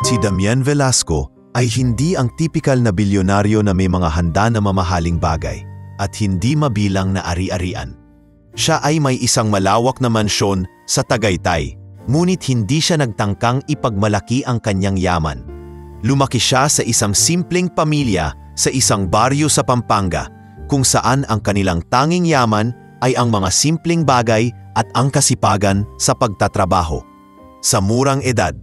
Si Damian Velasco ay hindi ang tipikal na bilyonaryo na may mga handa na mamahaling bagay at hindi mabilang na ari-arian. Siya ay may isang malawak na mansyon sa Tagaytay, ngunit hindi siya nagtangkang ipagmalaki ang kanyang yaman. Lumaki siya sa isang simpleng pamilya sa isang baryo sa Pampanga, kung saan ang kanilang tanging yaman ay ang mga simpleng bagay at ang kasipagan sa pagtatrabaho. Sa murang edad,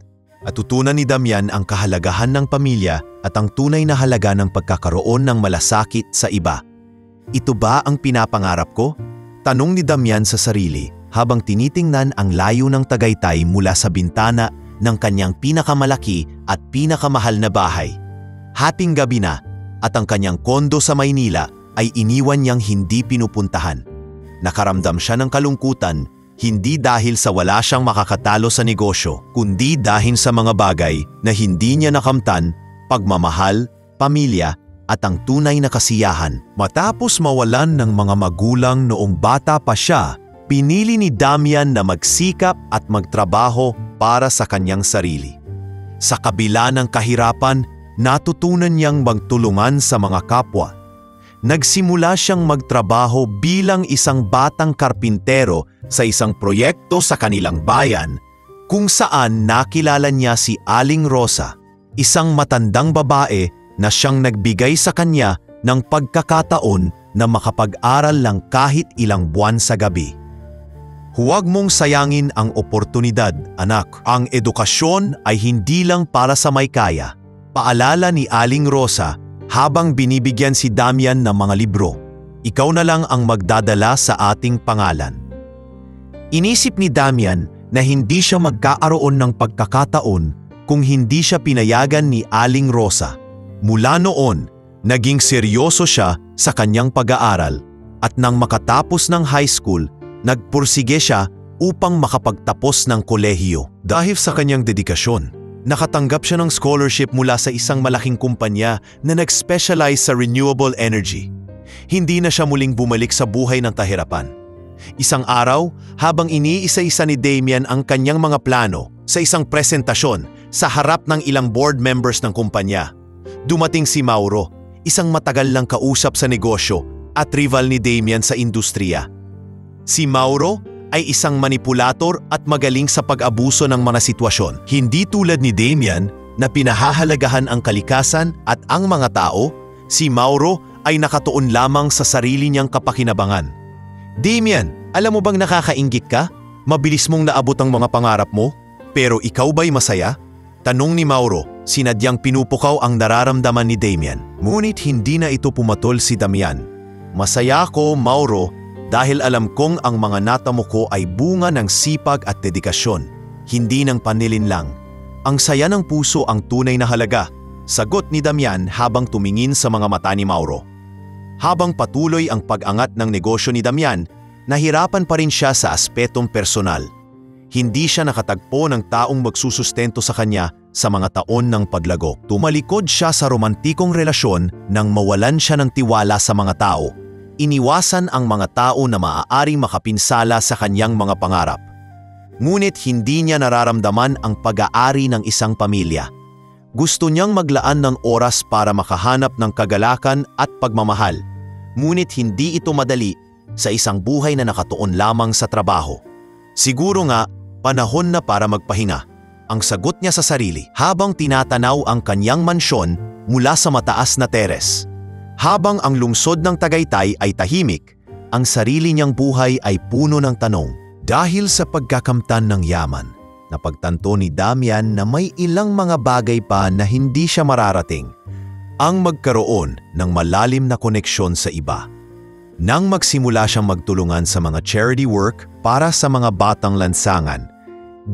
natutunan ni Damian ang kahalagahan ng pamilya at ang tunay na halaga ng pagkakaroon ng malasakit sa iba. Ito ba ang pinapangarap ko? Tanong ni Damian sa sarili habang tinitingnan ang layo ng Tagaytay mula sa bintana ng kanyang pinakamalaki at pinakamahal na bahay. Hating gabi na at ang kanyang kondo sa Maynila ay iniwan niyang hindi pinupuntahan. Nakaramdam siya ng kalungkutan, hindi dahil sa wala siyang makakatalo sa negosyo, kundi dahil sa mga bagay na hindi niya nakamtan, pagmamahal, pamilya, at ang tunay na kasiyahan. Matapos mawalan ng mga magulang noong bata pa siya, pinili ni Damian na magsikap at magtrabaho para sa kanyang sarili. Sa kabila ng kahirapan, natutunan niyang magtulungan sa mga kapwa. Nagsimula siyang magtrabaho bilang isang batang karpintero sa isang proyekto sa kanilang bayan, kung saan nakilala niya si Aling Rosa, isang matandang babae na siyang nagbigay sa kanya ng pagkakataon na makapag-aral lang kahit ilang buwan sa gabi. Huwag mong sayangin ang oportunidad, anak. Ang edukasyon ay hindi lang para sa may kaya. Paalala ni Aling Rosa habang binibigyan si Damian ng mga libro. Ikaw na lang ang magdadala sa ating pangalan. Inisip ni Damian na hindi siya magkaaroon ng pagkakataon kung hindi siya pinayagan ni Aling Rosa. Mula noon, naging seryoso siya sa kanyang pag-aaral at nang makatapos ng high school, nagpursige siya upang makapagtapos ng kolehiyo. Dahil sa kanyang dedikasyon, nakatanggap siya ng scholarship mula sa isang malaking kumpanya na nag-specialize sa renewable energy. Hindi na siya muling bumalik sa buhay ng kahirapan. Isang araw, habang iniisa-isa ni Damian ang kanyang mga plano sa isang presentasyon sa harap ng ilang board members ng kumpanya, dumating si Mauro, isang matagal lang kausap sa negosyo at rival ni Damian sa industriya. Si Mauro ay isang manipulator at magaling sa pag-abuso ng mga sitwasyon. Hindi tulad ni Damian na pinahahalagahan ang kalikasan at ang mga tao, si Mauro ay nakatuon lamang sa sarili niyang kapakinabangan. Damian, alam mo bang nakakainggit ka? Mabilis mong naabot ang mga pangarap mo? Pero ikaw ba'y masaya? Tanong ni Mauro, sinadyang pinupukaw ang nararamdaman ni Damian. Ngunit hindi na ito pumatol si Damian. Masaya ako, Mauro, dahil alam kong ang mga natamo ko ay bunga ng sipag at dedikasyon, hindi ng panlilinlang. Ang saya ng puso ang tunay na halaga, sagot ni Damian habang tumingin sa mga mata ni Mauro. Habang patuloy ang pag-angat ng negosyo ni Damian, nahirapan pa rin siya sa aspetong personal. Hindi siya nakatagpo ng taong magsusustento sa kanya sa mga taon ng paglago. Tumalikod siya sa romantikong relasyon nang mawalan siya ng tiwala sa mga tao. Iniwasan ang mga tao na maaaring makapinsala sa kanyang mga pangarap. Ngunit hindi niya nararamdaman ang pag-aari ng isang pamilya. Gusto niyang maglaan ng oras para makahanap ng kagalakan at pagmamahal. Ngunit hindi ito madali sa isang buhay na nakatuon lamang sa trabaho. Siguro nga, panahon na para magpahinga, ang sagot niya sa sarili habang tinatanaw ang kanyang mansyon mula sa mataas na teres. Habang ang lungsod ng Tagaytay ay tahimik, ang sarili niyang buhay ay puno ng tanong. Dahil sa pagkakamtan ng yaman, napagtanto ni Damian na may ilang mga bagay pa na hindi siya mararating. Ang magkaroon ng malalim na koneksyon sa iba. Nang magsimula siyang magtulungan sa mga charity work para sa mga batang lansangan,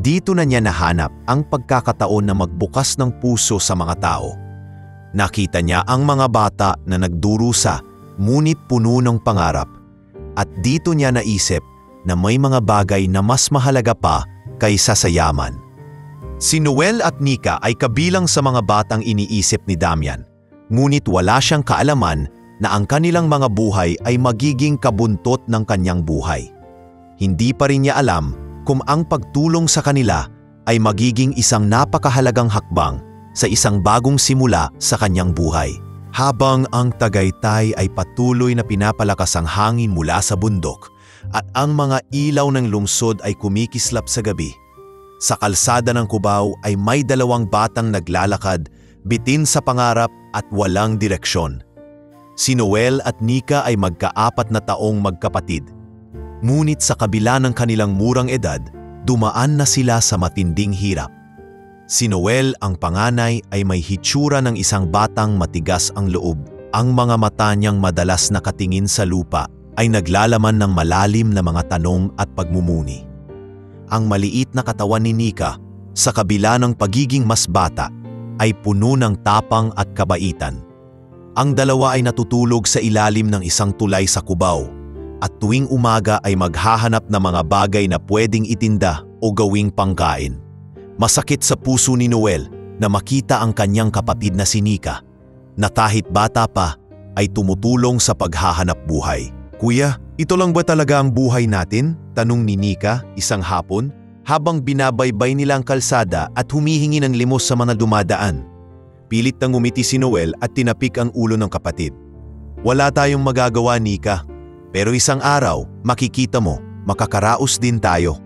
dito na niya nahanap ang pagkakataon na magbukas ng puso sa mga tao. Nakita niya ang mga bata na nagdurusa, ngunit puno ng pangarap. At dito niya naisip na may mga bagay na mas mahalaga pa kaysa sa yaman. Si Noel at Nika ay kabilang sa mga batang iniisip ni Damian, ngunit wala siyang kaalaman na ang kanilang mga buhay ay magiging kabuntot ng kanyang buhay. Hindi pa rin niya alam kung ang pagtulong sa kanila ay magiging isang napakahalagang hakbang sa isang bagong simula sa kanyang buhay. Habang ang Tagaytay ay patuloy na pinapalakas ang hangin mula sa bundok at ang mga ilaw ng lungsod ay kumikislap sa gabi, sa kalsada ng Cubao ay may dalawang batang naglalakad, bitin sa pangarap at walang direksyon. Si Noel at Nika ay magka-4 na taong magkapatid. Ngunit sa kabila ng kanilang murang edad, dumaan na sila sa matinding hirap. Si Noel, ang panganay, ay may hitsura ng isang batang matigas ang loob. Ang mga mata niyang madalas nakatingin sa lupa ay naglalaman ng malalim na mga tanong at pagmumuni. Ang maliit na katawan ni Nika, sa kabila ng pagiging mas bata, ay puno ng tapang at kabaitan. Ang dalawa ay natutulog sa ilalim ng isang tulay sa Cubao at tuwing umaga ay maghahanap ng mga bagay na pwedeng itinda o gawing pangkain. Masakit sa puso ni Noel na makita ang kanyang kapatid na si Nika, na kahit bata pa ay tumutulong sa paghahanap buhay. "Kuya, ito lang ba talaga ang buhay natin?" tanong ni Nika isang hapon habang binabaybay nila ang kalsada at humihingi ng limos sa mga dumadaan. Pilit nang ngumiti si Noel at tinapik ang ulo ng kapatid. "Wala tayong magagawa, Nika. Pero isang araw, makikita mo, makakaraos din tayo."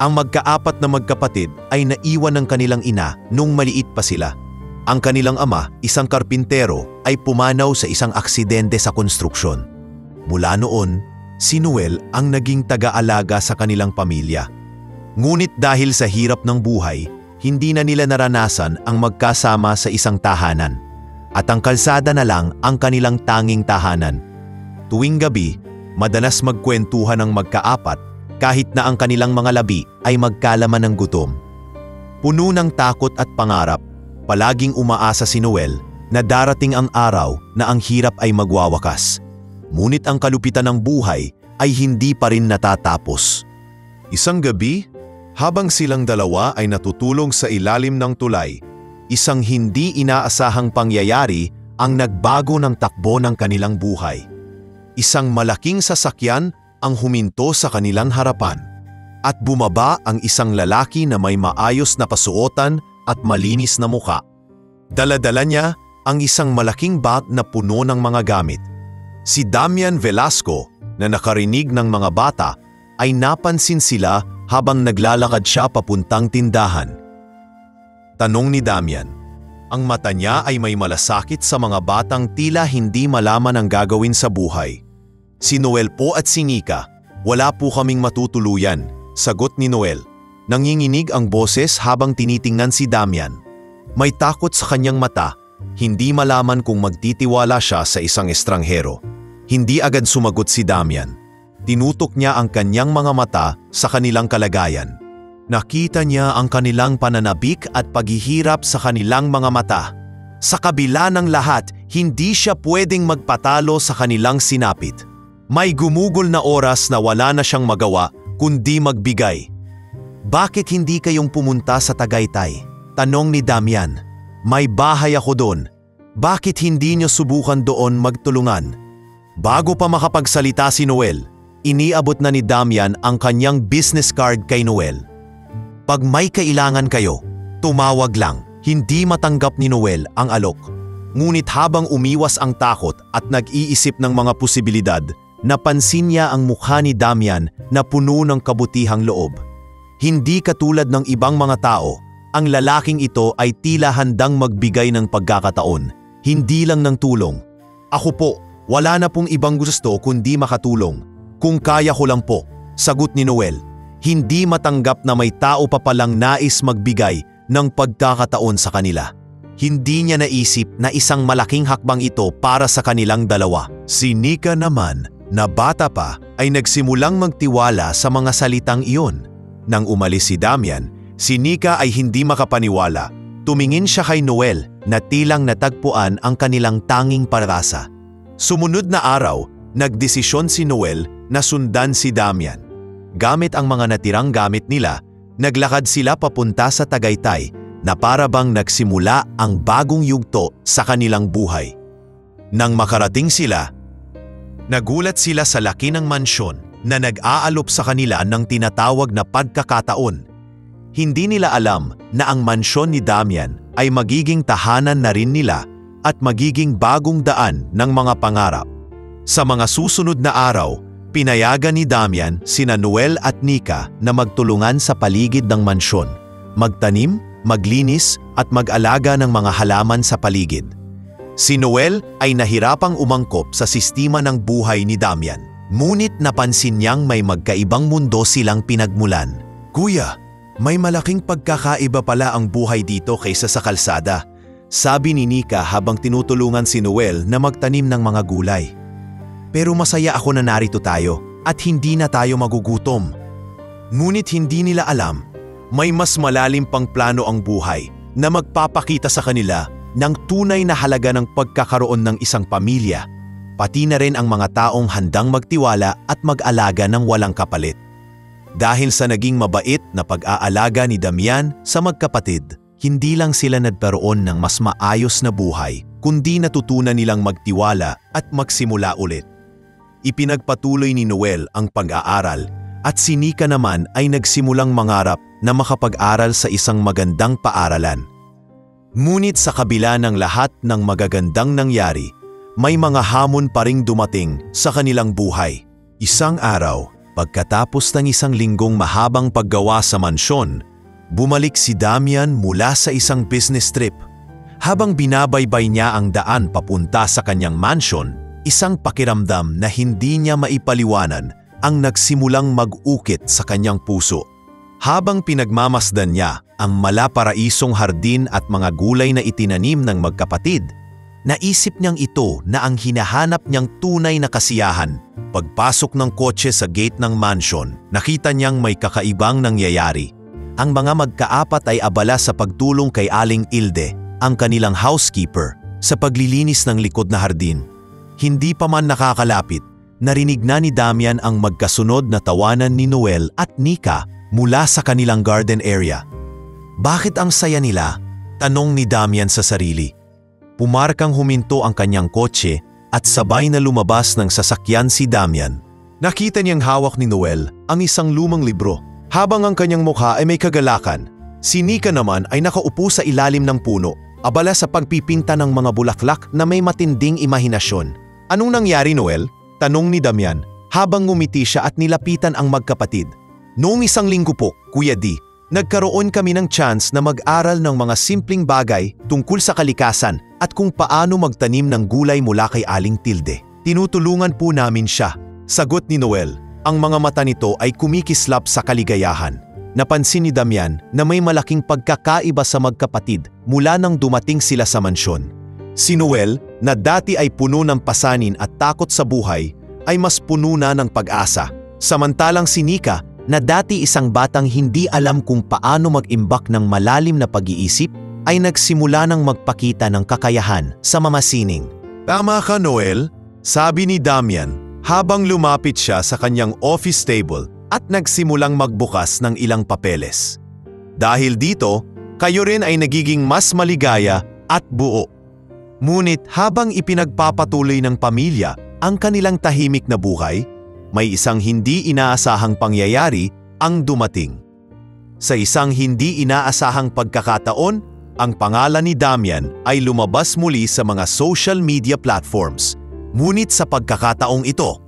Ang magka-4 na magkapatid ay naiwan ng kanilang ina nung maliit pa sila. Ang kanilang ama, isang karpintero, ay pumanaw sa isang aksidente sa konstruksyon. Mula noon, si Noel ang naging taga-alaga sa kanilang pamilya. Ngunit dahil sa hirap ng buhay, hindi na nila naranasan ang magkasama sa isang tahanan. At ang kalsada na lang ang kanilang tanging tahanan. Tuwing gabi, madalas magkwentuhan ang magka-4 kahit na ang kanilang mga labi ay magkalaman ng gutom. Puno ng takot at pangarap, palaging umaasa si Noel na darating ang araw na ang hirap ay magwawakas. Ngunit ang kalupitan ng buhay ay hindi pa rin natatapos. Isang gabi, habang silang dalawa ay natutulog sa ilalim ng tulay, isang hindi inaasahang pangyayari ang nagbago ng takbo ng kanilang buhay. Isang malaking sasakyan ang huminto sa kanilang harapan at bumaba ang isang lalaki na may maayos na kasuotan at malinis na muka. Dala-dala niya ang isang malaking bag na puno ng mga gamit. Si Damian Velasco, na nakarinig ng mga bata, ay napansin sila habang naglalakad siya papuntang tindahan. Tanong ni Damian. Ang mata niya ay may malasakit sa mga batang tila hindi malaman ang gagawin sa buhay. "Si Noel po at si Nika, wala po kaming matutuluyan," sagot ni Noel. Nanginginig ang boses habang tinitingnan si Damian. May takot sa kanyang mata, hindi malaman kung magtitiwala siya sa isang estranghero. Hindi agad sumagot si Damian. Tinutok niya ang kanyang mga mata sa kanilang kalagayan. Nakita niya ang kanilang pananabik at paghihirap sa kanilang mga mata. Sa kabila ng lahat, hindi siya pwedeng magpatalo sa kanilang sinapit. May gumugol na oras na wala na siyang magawa kundi magbigay. "Bakit hindi kayong pumunta sa Tagaytay?" tanong ni Damian. "May bahay ako doon. Bakit hindi niyo subukan doon magtulungan?" Bago pa makapagsalita si Noel, iniabot na ni Damian ang kanyang business card kay Noel. "Pag may kailangan kayo, tumawag lang." Hindi matanggap ni Noel ang alok. Ngunit habang umiwas ang takot at nag-iisip ng mga posibilidad, napansin niya ang mukha ni Damian na puno ng kabutihang loob. Hindi katulad ng ibang mga tao, ang lalaking ito ay tila handang magbigay ng pagkakataon, hindi lang ng tulong. "Ako po, wala na pong ibang gusto kundi makatulong. Kung kaya ko lang po," sagot ni Noel. Hindi matanggap na may tao pa palang nais magbigay ng pagkakataon sa kanila. Hindi niya naisip na isang malaking hakbang ito para sa kanilang dalawa. Si Nika naman, na bata pa, ay nagsimulang magtiwala sa mga salitang iyon. Nang umalis si Damian, si Nika ay hindi makapaniwala. Tumingin siya kay Noel na tilang natagpuan ang kanilang tanging parasa. Sumunod na araw, nagdesisyon si Noel na sundan si Damian. Gamit ang mga natirang gamit nila, naglakad sila papunta sa Tagaytay na para bang nagsimula ang bagong yugto sa kanilang buhay. Nang makarating sila, nagulat sila sa laki ng mansyon na nag-aalop sa kanila ng tinatawag na pagkakataon. Hindi nila alam na ang mansyon ni Damian ay magiging tahanan na rin nila at magiging bagong daan ng mga pangarap. Sa mga susunod na araw, pinayagan ni Damian sina Noel at Nika na magtulungan sa paligid ng mansyon, magtanim, maglinis at mag-alaga ng mga halaman sa paligid. Si Noel ay nahirapang umangkop sa sistema ng buhay ni Damian. Ngunit napansin niyang may magkaibang mundo silang pinagmulan. "Kuya, may malaking pagkakaiba pala ang buhay dito kaysa sa kalsada," sabi ni Nika habang tinutulungan si Noel na magtanim ng mga gulay. "Pero masaya ako na narito tayo at hindi na tayo magugutom." Ngunit hindi nila alam, may mas malalim pang plano ang buhay na magpapakita sa kanila ng tunay na halaga ng pagkakaroon ng isang pamilya, pati na rin ang mga taong handang magtiwala at mag-alaga ng walang kapalit. Dahil sa naging mabait na pag-aalaga ni Damian sa magkapatid, hindi lang sila nagkaroon ng mas maayos na buhay, kundi natutunan nilang magtiwala at magsimula ulit. Ipinagpatuloy ni Noel ang pag-aaral at si Nika naman ay nagsimulang mangarap na makapag-aral sa isang magandang paaralan. Ngunit sa kabila ng lahat ng magagandang nangyari, may mga hamon pa ring dumating sa kanilang buhay. Isang araw, pagkatapos ng isang linggong mahabang paggawa sa mansyon, bumalik si Damian mula sa isang business trip. Habang binabaybay niya ang daan papunta sa kanyang mansyon, isang pakiramdam na hindi niya maipaliwanan ang nagsimulang mag-ukit sa kanyang puso. Habang pinagmamasdan niya ang malaparaisong hardin at mga gulay na itinanim ng magkapatid, naisip niyang ito na ang hinahanap niyang tunay na kasiyahan. Pagpasok ng kotse sa gate ng mansion, nakita niyang may kakaibang nangyayari. Ang mga magkaapat ay abala sa pagtulong kay Aling Ilde, ang kanilang housekeeper, sa paglilinis ng likod na hardin. Hindi pa man nakakalapit, narinig na ni Damian ang magkasunod na tawanan ni Noel at Nika mula sa kanilang garden area. "Bakit ang saya nila?" tanong ni Damian sa sarili. Pumarkang huminto ang kanyang kotse at sabay na lumabas ng sasakyan si Damian. Nakita niyang hawak ni Noel ang isang lumang libro, habang ang kanyang mukha ay may kagalakan. Si Nika naman ay nakaupo sa ilalim ng puno, abala sa pagpipinta ng mga bulaklak na may matinding imahinasyon. "Anong nangyari, Noel?" tanong ni Damian habang ngumiti siya at nilapitan ang magkapatid. "Noong isang linggo po, Kuya D, nagkaroon kami ng chance na mag-aral ng mga simpleng bagay tungkol sa kalikasan at kung paano magtanim ng gulay mula kay Aling Tilde. Tinutulungan po namin siya," sagot ni Noel. Ang mga mata nito ay kumikislap sa kaligayahan. Napansin ni Damian na may malaking pagkakaiba sa magkapatid mula nang dumating sila sa mansyon. Si Noel, na dati ay puno ng pasanin at takot sa buhay, ay mas puno na ng pag-asa. Samantalang si Nika, na dati isang batang hindi alam kung paano mag-imbak ng malalim na pag-iisip, ay nagsimula ng magpakita ng kakayahan sa mamasining. "Tama ka, Noel," sabi ni Damian habang lumapit siya sa kanyang office table at nagsimulang magbukas ng ilang papeles. "Dahil dito, kayo rin ay nagiging mas maligaya at buo." Ngunit habang ipinagpapatuloy ng pamilya ang kanilang tahimik na buhay, may isang hindi inaasahang pangyayari ang dumating. Sa isang hindi inaasahang pagkakataon, ang pangalan ni Damian ay lumabas muli sa mga social media platforms. Ngunit sa pagkakataong ito,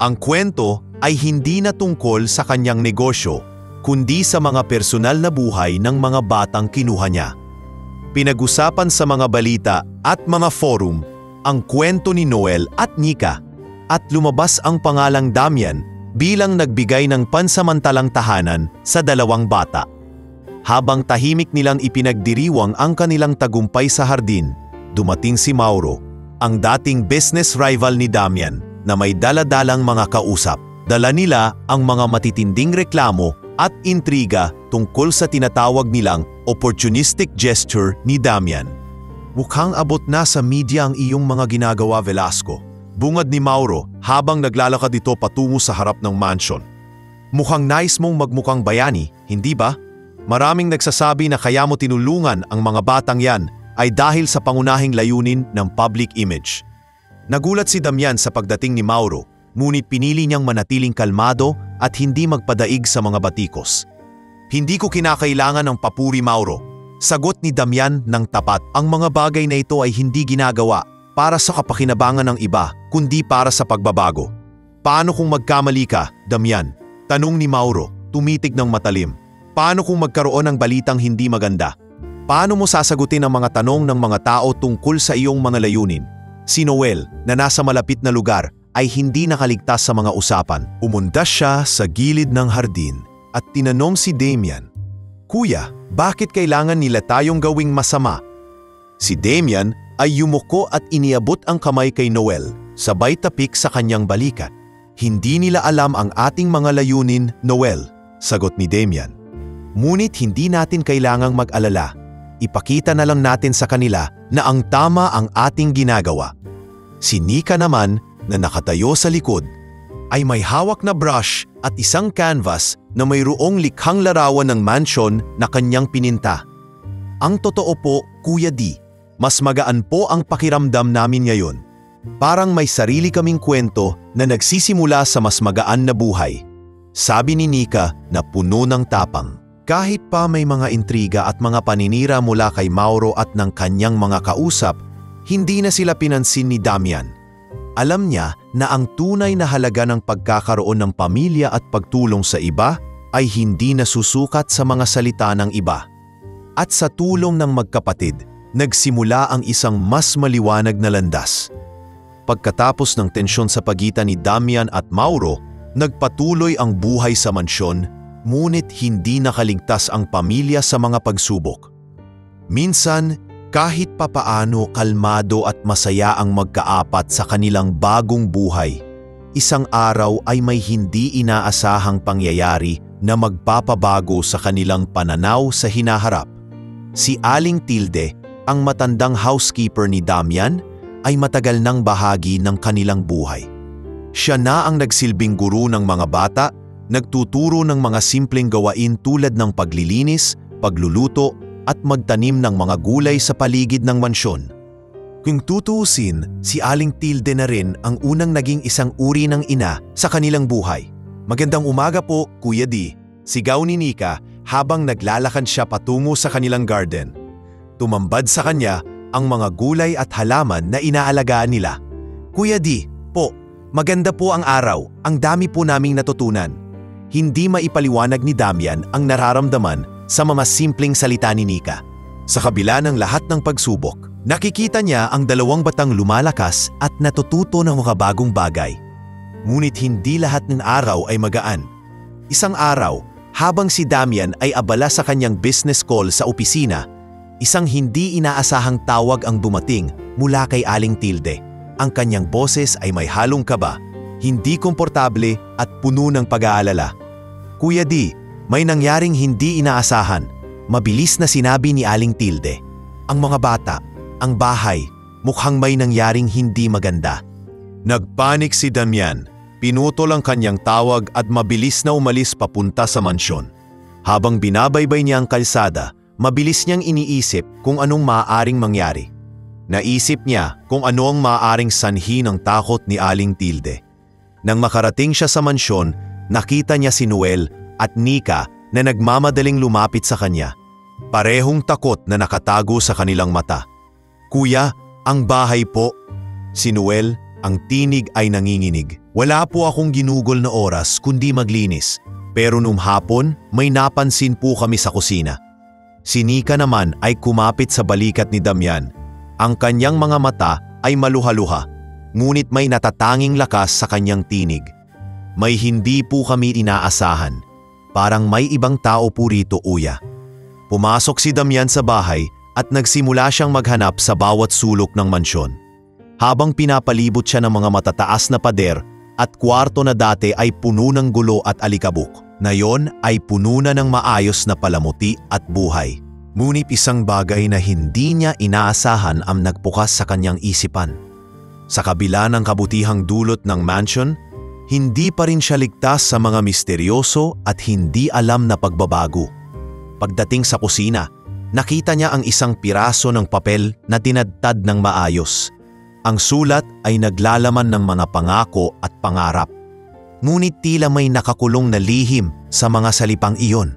ang kwento ay hindi na tungkol sa kanyang negosyo, kundi sa mga personal na buhay ng mga batang kinuha niya. Pinag-usapan sa mga balita at mga forum ang kwento ni Noel at Nika, at lumabas ang pangalang Damian bilang nagbigay ng pansamantalang tahanan sa dalawang bata. Habang tahimik nilang ipinagdiriwang ang kanilang tagumpay sa hardin, dumating si Mauro, ang dating business rival ni Damian, na may dala-dalang mga kausap. Dala nila ang mga matitinding reklamo at intriga tungkol sa tinatawag nilang opportunistic gesture ni Damian. "Mukhang abot na sa media ang iyong mga ginagawa, Velasco," bungad ni Mauro habang naglalakad ito patungo sa harap ng mansion. "Mukhang nais mong magmukhang bayani, hindi ba? Maraming nagsasabi na kaya mo tinulungan ang mga batang yan ay dahil sa pangunahing layunin ng public image." Nagulat si Damian sa pagdating ni Mauro, ngunit pinili niyang manatiling kalmado at hindi magpadaig sa mga batikos. "Hindi ko kinakailangan ng papuri, Mauro. Sagot ni Damian ng tapat. Ang mga bagay na ito ay hindi ginagawa para sa kapakinabangan ng iba, kundi para sa pagbabago. Paano kung magkamali ka, Damian? Tanong ni Mauro, tumitig ng matalim. Paano kung magkaroon ng balitang hindi maganda? Paano mo sasagutin ang mga tanong ng mga tao tungkol sa iyong mga layunin? Si Noel, na nasa malapit na lugar, ay hindi nakaligtas sa mga usapan. Umundas siya sa gilid ng hardin at tinanong si Damian, "Kuya, bakit kailangan nila tayong gawing masama?" Si Damian ay yumuko at iniabot ang kamay kay Noel, sabay tapik sa kanyang balikat. "Hindi nila alam ang ating mga layunin, Noel," sagot ni Damian. "Ngunit hindi natin kailangang mag-alala. Ipakita na lang natin sa kanila na ang tama ang ating ginagawa." Si Nika naman, na nakatayo sa likod, ay may hawak na brush at isang canvas na mayroong likhang larawan ng mansion na kanyang pininta. "Ang totoo po, Kuya D, mas magaan po ang pakiramdam namin ngayon. Parang may sarili kaming kwento na nagsisimula sa mas magaan na buhay," sabi ni Nika na puno ng tapang. Kahit pa may mga intriga at mga paninira mula kay Mauro at ng kanyang mga kausap, hindi na sila pinansin ni Damian. Alam niya na ang tunay na halaga ng pagkakaroon ng pamilya at pagtulong sa iba ay hindi nasusukat sa mga salita ng iba. At sa tulong ng magkapatid, nagsimula ang isang mas maliwanag na landas. Pagkatapos ng tensyon sa pagitan ni Damian at Mauro, nagpatuloy ang buhay sa mansyon, ngunit hindi nakaligtas ang pamilya sa mga pagsubok. Minsan, kahit papaano kalmado at masaya ang magkaapat sa kanilang bagong buhay, isang araw ay may hindi inaasahang pangyayari na magpapabago sa kanilang pananaw sa hinaharap. Si Aling Tilde, ang matandang housekeeper ni Damian, ay matagal nang bahagi ng kanilang buhay. Siya na ang nagsilbing guro ng mga bata, nagtuturo ng mga simpleng gawain tulad ng paglilinis, pagluluto, at magtanim ng mga gulay sa paligid ng mansyon. Kung tutuusin, si Aling Tilde na rin ang unang naging isang uri ng ina sa kanilang buhay. "Magandang umaga po, Kuya D," sigaw ni Nika habang naglalakad siya patungo sa kanilang garden. Tumambad sa kanya ang mga gulay at halaman na inaalagaan nila. "Kuya D, po, maganda po ang araw. Ang dami po naming natutunan." Hindi maipaliwanag ni Damian ang nararamdaman sa mga simpleng salita ni Nika. Sa kabila ng lahat ng pagsubok, nakikita niya ang dalawang batang lumalakas at natututo ng mga bagong bagay. Ngunit hindi lahat ng araw ay magaan. Isang araw, habang si Damian ay abala sa kanyang business call sa opisina, isang hindi inaasahang tawag ang dumating mula kay Aling Tilde. Ang kanyang boses ay may halong kaba, hindi komportable at puno ng pag-aalala. "Kuya D, may nangyaring hindi inaasahan," mabilis na sinabi ni Aling Tilde. "Ang mga bata, ang bahay, mukhang may nangyaring hindi maganda." Nagpanik si Damian, pinutol ang kanyang tawag at mabilis na umalis papunta sa mansyon. Habang binabaybay niya ang kalsada, mabilis niyang iniisip kung anong maaaring mangyari. Naisip niya kung ano ang maaaring sanhi ng takot ni Aling Tilde. Nang makarating siya sa mansyon, nakita niya si Noel at Nika na nagmamadaling lumapit sa kanya. Parehong takot na nakatago sa kanilang mata. "Kuya, ang bahay po." Si Noel, ang tinig ay nanginginig. "Wala po akong ginugol na oras kundi maglinis, pero nung hapon may napansin po kami sa kusina." Si Nika naman ay kumapit sa balikat ni Damian. Ang kanyang mga mata ay maluha-luha, ngunit may natatanging lakas sa kanyang tinig. "May hindi po kami inaasahan. Parang may ibang tao po rito, Uya." Pumasok si Damian sa bahay at nagsimula siyang maghanap sa bawat sulok ng mansyon. Habang pinapalibot siya ng mga matataas na pader at kwarto na dati ay puno ng gulo at alikabok, ngayon ay puno na ng maayos na palamuti at buhay. Ngunit isang bagay na hindi niya inaasahan ang nagpukas sa kanyang isipan. Sa kabila ng kabutihang dulot ng mansion, hindi pa rin siya ligtas sa mga misteryoso at hindi alam na pagbabago. Pagdating sa kusina, nakita niya ang isang piraso ng papel na tinadtad ng maayos. Ang sulat ay naglalaman ng mga pangako at pangarap. Ngunit tila may nakakulong na lihim sa mga salipang iyon.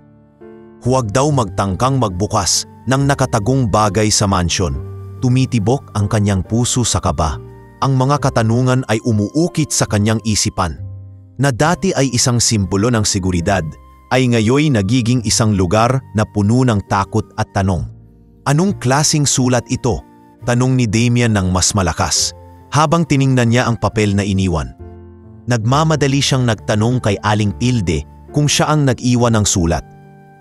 Huwag daw magtangkang magbukas ng nakatagong bagay sa mansyon. Tumitibok ang kanyang puso sa kaba. Ang mga katanungan ay umuukit sa kanyang isipan. Na dati ay isang simbolo ng seguridad, ay ngayoy nagiging isang lugar na puno ng takot at tanong. Anong klasing sulat ito? Tanong ni Damian ng mas malakas, habang tiningnan niya ang papel na iniwan. Nagmamadali siyang nagtanong kay Aling Tilde kung siya ang nag-iwan ng sulat.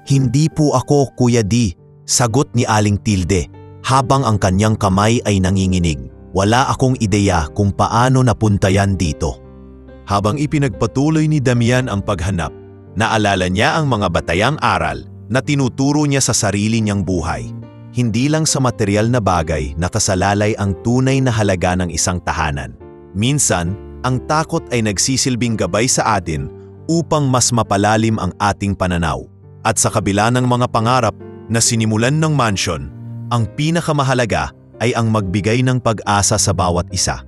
Hindi po ako, Kuya D, sagot ni Aling Tilde, habang ang kanyang kamay ay nanginginig. Wala akong ideya kung paano napunta yan dito. Habang ipinagpatuloy ni Damian ang paghanap, naalala niya ang mga batayang aral na tinuturo niya sa sarili niyang buhay. Hindi lang sa material na bagay nakasalalay ang tunay na halaga ng isang tahanan. Minsan, ang takot ay nagsisilbing gabay sa atin upang mas mapalalim ang ating pananaw. At sa kabila ng mga pangarap na sinimulan ng mansyon, ang pinakamahalaga ay ang magbigay ng pag-asa sa bawat isa.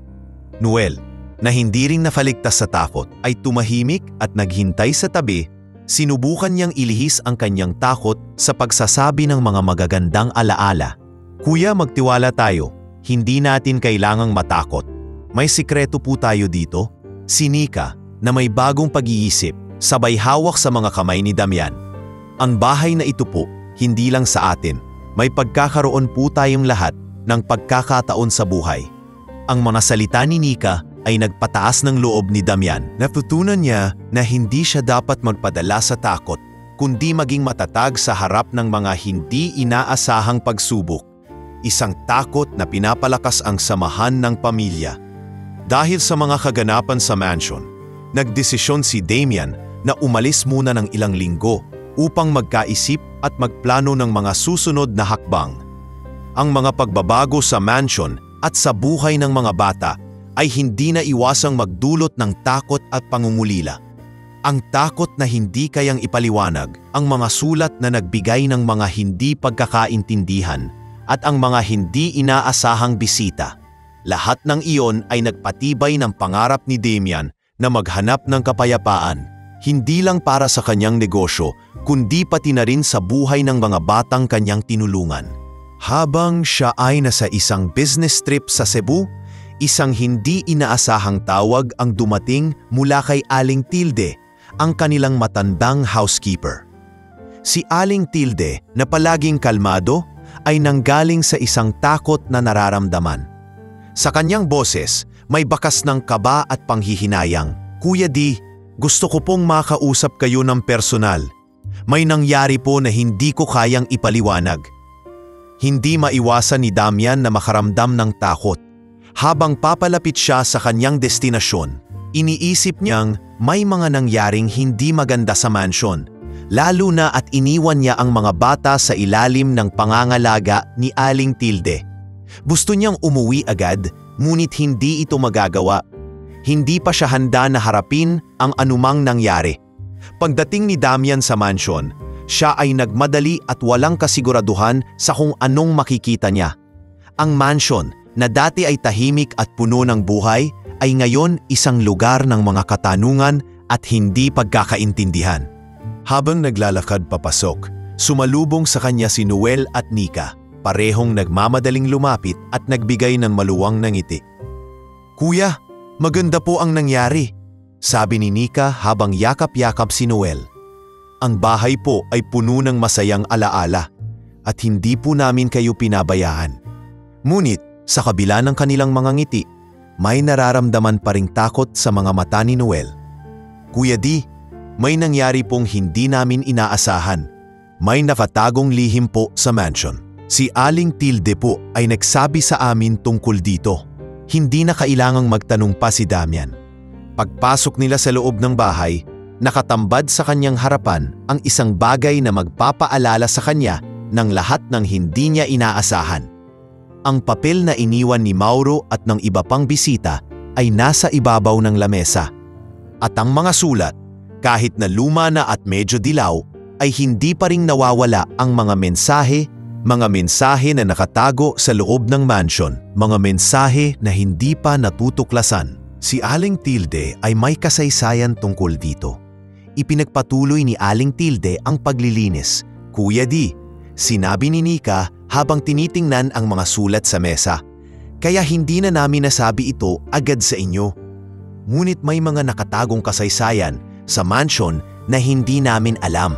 Noel, na hindi ring nafaligtas sa takot, ay tumahimik at naghintay sa tabi. Sinubukan niyang ilihis ang kanyang takot sa pagsasabi ng mga magagandang alaala. Kuya, magtiwala tayo. Hindi natin kailangang matakot. May sikreto po tayo dito. Si Nika, na may bagong pag-iisip, sabay hawak sa mga kamay ni Damian. Ang bahay na ito po, hindi lang sa atin. May pagkakaroon po tayong lahat ng pagkakataon sa buhay. Ang mga salita ni Nika ay nagpataas ng loob ni Damian. Natutunan niya na hindi siya dapat magpadala sa takot, kundi maging matatag sa harap ng mga hindi inaasahang pagsubok. Isang takot na pinapalakas ang samahan ng pamilya. Dahil sa mga kaganapan sa mansion, nagdesisyon si Damian na umalis muna ng ilang linggo upang magkaisip at magplano ng mga susunod na hakbang. Ang mga pagbabago sa mansion at sa buhay ng mga bata ay hindi na iwasang magdulot ng takot at pangungulila. Ang takot na hindi kayang ipaliwanag, ang mga sulat na nagbigay ng mga hindi pagkakaintindihan, at ang mga hindi inaasahang bisita. Lahat ng iyon ay nagpatibay ng pangarap ni Damian na maghanap ng kapayapaan, hindi lang para sa kanyang negosyo, kundi pati na rin sa buhay ng mga batang kanyang tinulungan. Habang siya ay nasa isang business trip sa Cebu, isang hindi inaasahang tawag ang dumating mula kay Aling Tilde, ang kanilang matandang housekeeper. Si Aling Tilde, na palaging kalmado, ay nanggaling sa isang takot na nararamdaman. Sa kanyang boses, may bakas ng kaba at panghihinayang. Kuya D, gusto ko pong makausap kayo ng personal. May nangyari po na hindi ko kayang ipaliwanag. Hindi maiwasan ni Damian na makaramdam ng takot. Habang papalapit siya sa kanyang destinasyon, iniisip niyang may mga nangyaring hindi maganda sa mansyon, lalo na at iniwan niya ang mga bata sa ilalim ng pangangalaga ni Aling Tilde. Gusto niyang umuwi agad, ngunit hindi ito magagawa. Hindi pa siya handa na harapin ang anumang nangyari. Pagdating ni Damian sa mansyon, siya ay nagmadali at walang kasiguraduhan sa kung anong makikita niya. Ang mansyon, na dati ay tahimik at puno ng buhay, ay ngayon isang lugar ng mga katanungan at hindi pagkakaintindihan. Habang naglalakad papasok, sumalubong sa kanya si Noel at Nika, parehong nagmamadaling lumapit at nagbigay ng maluwang na ngiti. Kuya, maganda po ang nangyari, sabi ni Nika habang yakap-yakap si Noel. Ang bahay po ay puno ng masayang alaala at hindi po namin kayo pinabayaan. Ngunit, sa kabila ng kanilang mga ngiti, may nararamdaman pa ring takot sa mga mata ni Noel. Kuya D, may nangyari pong hindi namin inaasahan. May nakatagong lihim po sa mansion. Si Aling Tilde po ay nagsabi sa amin tungkol dito. Hindi na kailangang magtanong pa si Damian. Pagpasok nila sa loob ng bahay, nakatambad sa kanyang harapan ang isang bagay na magpapaalala sa kanya ng lahat ng hindi niya inaasahan. Ang papel na iniwan ni Mauro at ng iba pang bisita ay nasa ibabaw ng lamesa. At ang mga sulat, kahit na luma na at medyo dilaw, ay hindi pa ring nawawala ang mga mensahe na nakatago sa loob ng mansion, mga mensahe na hindi pa natutuklasan. Si Aling Tilde ay may kasaysayan tungkol dito. Ipinagpatuloy ni Aling Tilde ang paglilinis. Kuya D, sinabi ni Nika habang tinitingnan ang mga sulat sa mesa. Kaya hindi na namin nasabi ito agad sa inyo. Ngunit may mga nakatagong kasaysayan sa mansion na hindi namin alam.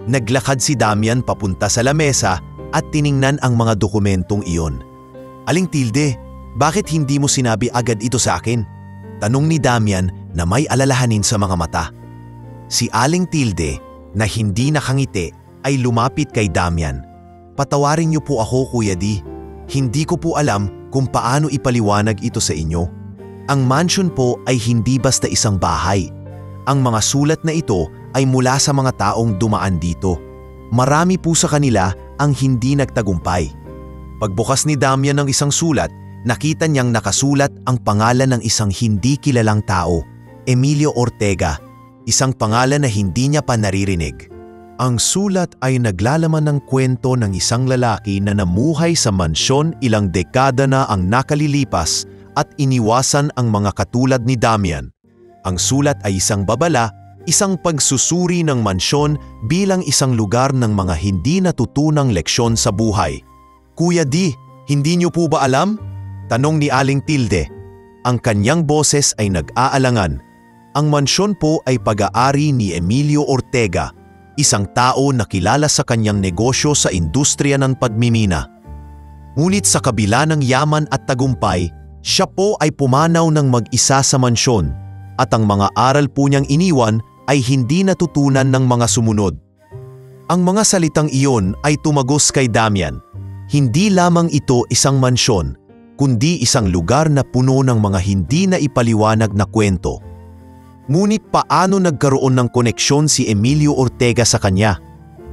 Naglakad si Damian papunta sa lamesa at tiningnan ang mga dokumentong iyon. Aling Tilde, bakit hindi mo sinabi agad ito sa akin? Tanong ni Damian na may alalahanin sa mga mata. Si Aling Tilde na hindi nakangiti ay lumapit kay Damian. Patawarin niyo po ako, Kuya D. Hindi ko po alam kung paano ipaliwanag ito sa inyo. Ang mansion po ay hindi basta isang bahay. Ang mga sulat na ito ay mula sa mga taong dumaan dito. Marami po sa kanila ang hindi nagtagumpay. Pagbukas ni Damian ng isang sulat, nakita niyang nakasulat ang pangalan ng isang hindi kilalang tao, Emilio Ortega, isang pangalan na hindi niya pa naririnig. Ang sulat ay naglalaman ng kwento ng isang lalaki na namuhay sa mansyon ilang dekada na ang nakalilipas at iniwasan ang mga katulad ni Damian. Ang sulat ay isang babala, isang pagsusuri ng mansyon bilang isang lugar ng mga hindi natutunang leksyon sa buhay. Kuya D, hindi niyo po ba alam? Tanong ni Aling Tilde. Ang kanyang boses ay nag-aalangan. Ang mansyon po ay pag-aari ni Emilio Ortega, isang tao na kilala sa kanyang negosyo sa industriya ng pagmimina. Ngunit sa kabila ng yaman at tagumpay, siya po ay pumanaw ng mag-isa sa mansyon at ang mga aral po niyang iniwan ay hindi natutunan ng mga sumunod. Ang mga salitang iyon ay tumagos kay Damian. Hindi lamang ito isang mansyon, kundi isang lugar na puno ng mga hindi na ipaliwanag na kwento. Ngunit paano nagkaroon ng koneksyon si Emilio Ortega sa kanya?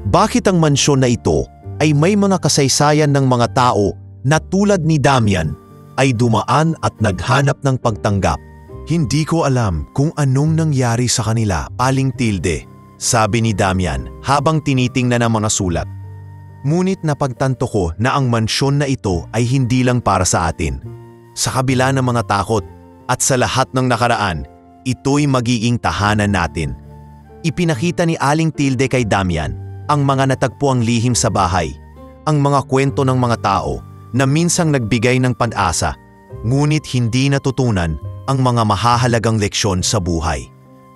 Bakit ang mansyon na ito ay may mga kasaysayan ng mga tao na tulad ni Damian ay dumaan at naghanap ng pagtanggap? Hindi ko alam kung anong nangyari sa kanila, Aling Tilde, sabi ni Damian habang tinitingnan ang mga sulat. Ngunit napagtanto ko na ang mansyon na ito ay hindi lang para sa atin. Sa kabila ng mga takot at sa lahat ng nakaraan, ito'y magiging tahanan natin. Ipinakita ni Aling Tilde kay Damian ang mga natagpuang lihim sa bahay, ang mga kwento ng mga tao na minsang nagbigay ng pag-asa, ngunit hindi natutunan ang mga mahahalagang leksyon sa buhay.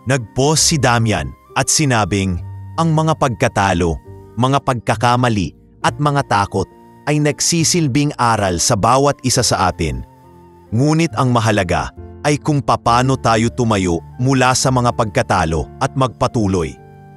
Nag-pause si Damian at sinabing, ang mga pagkatalo, mga pagkakamali at mga takot ay nagsisilbing aral sa bawat isa sa atin. Ngunit ang mahalaga ay kung paano tayo tumayo mula sa mga pagkatalo at magpatuloy.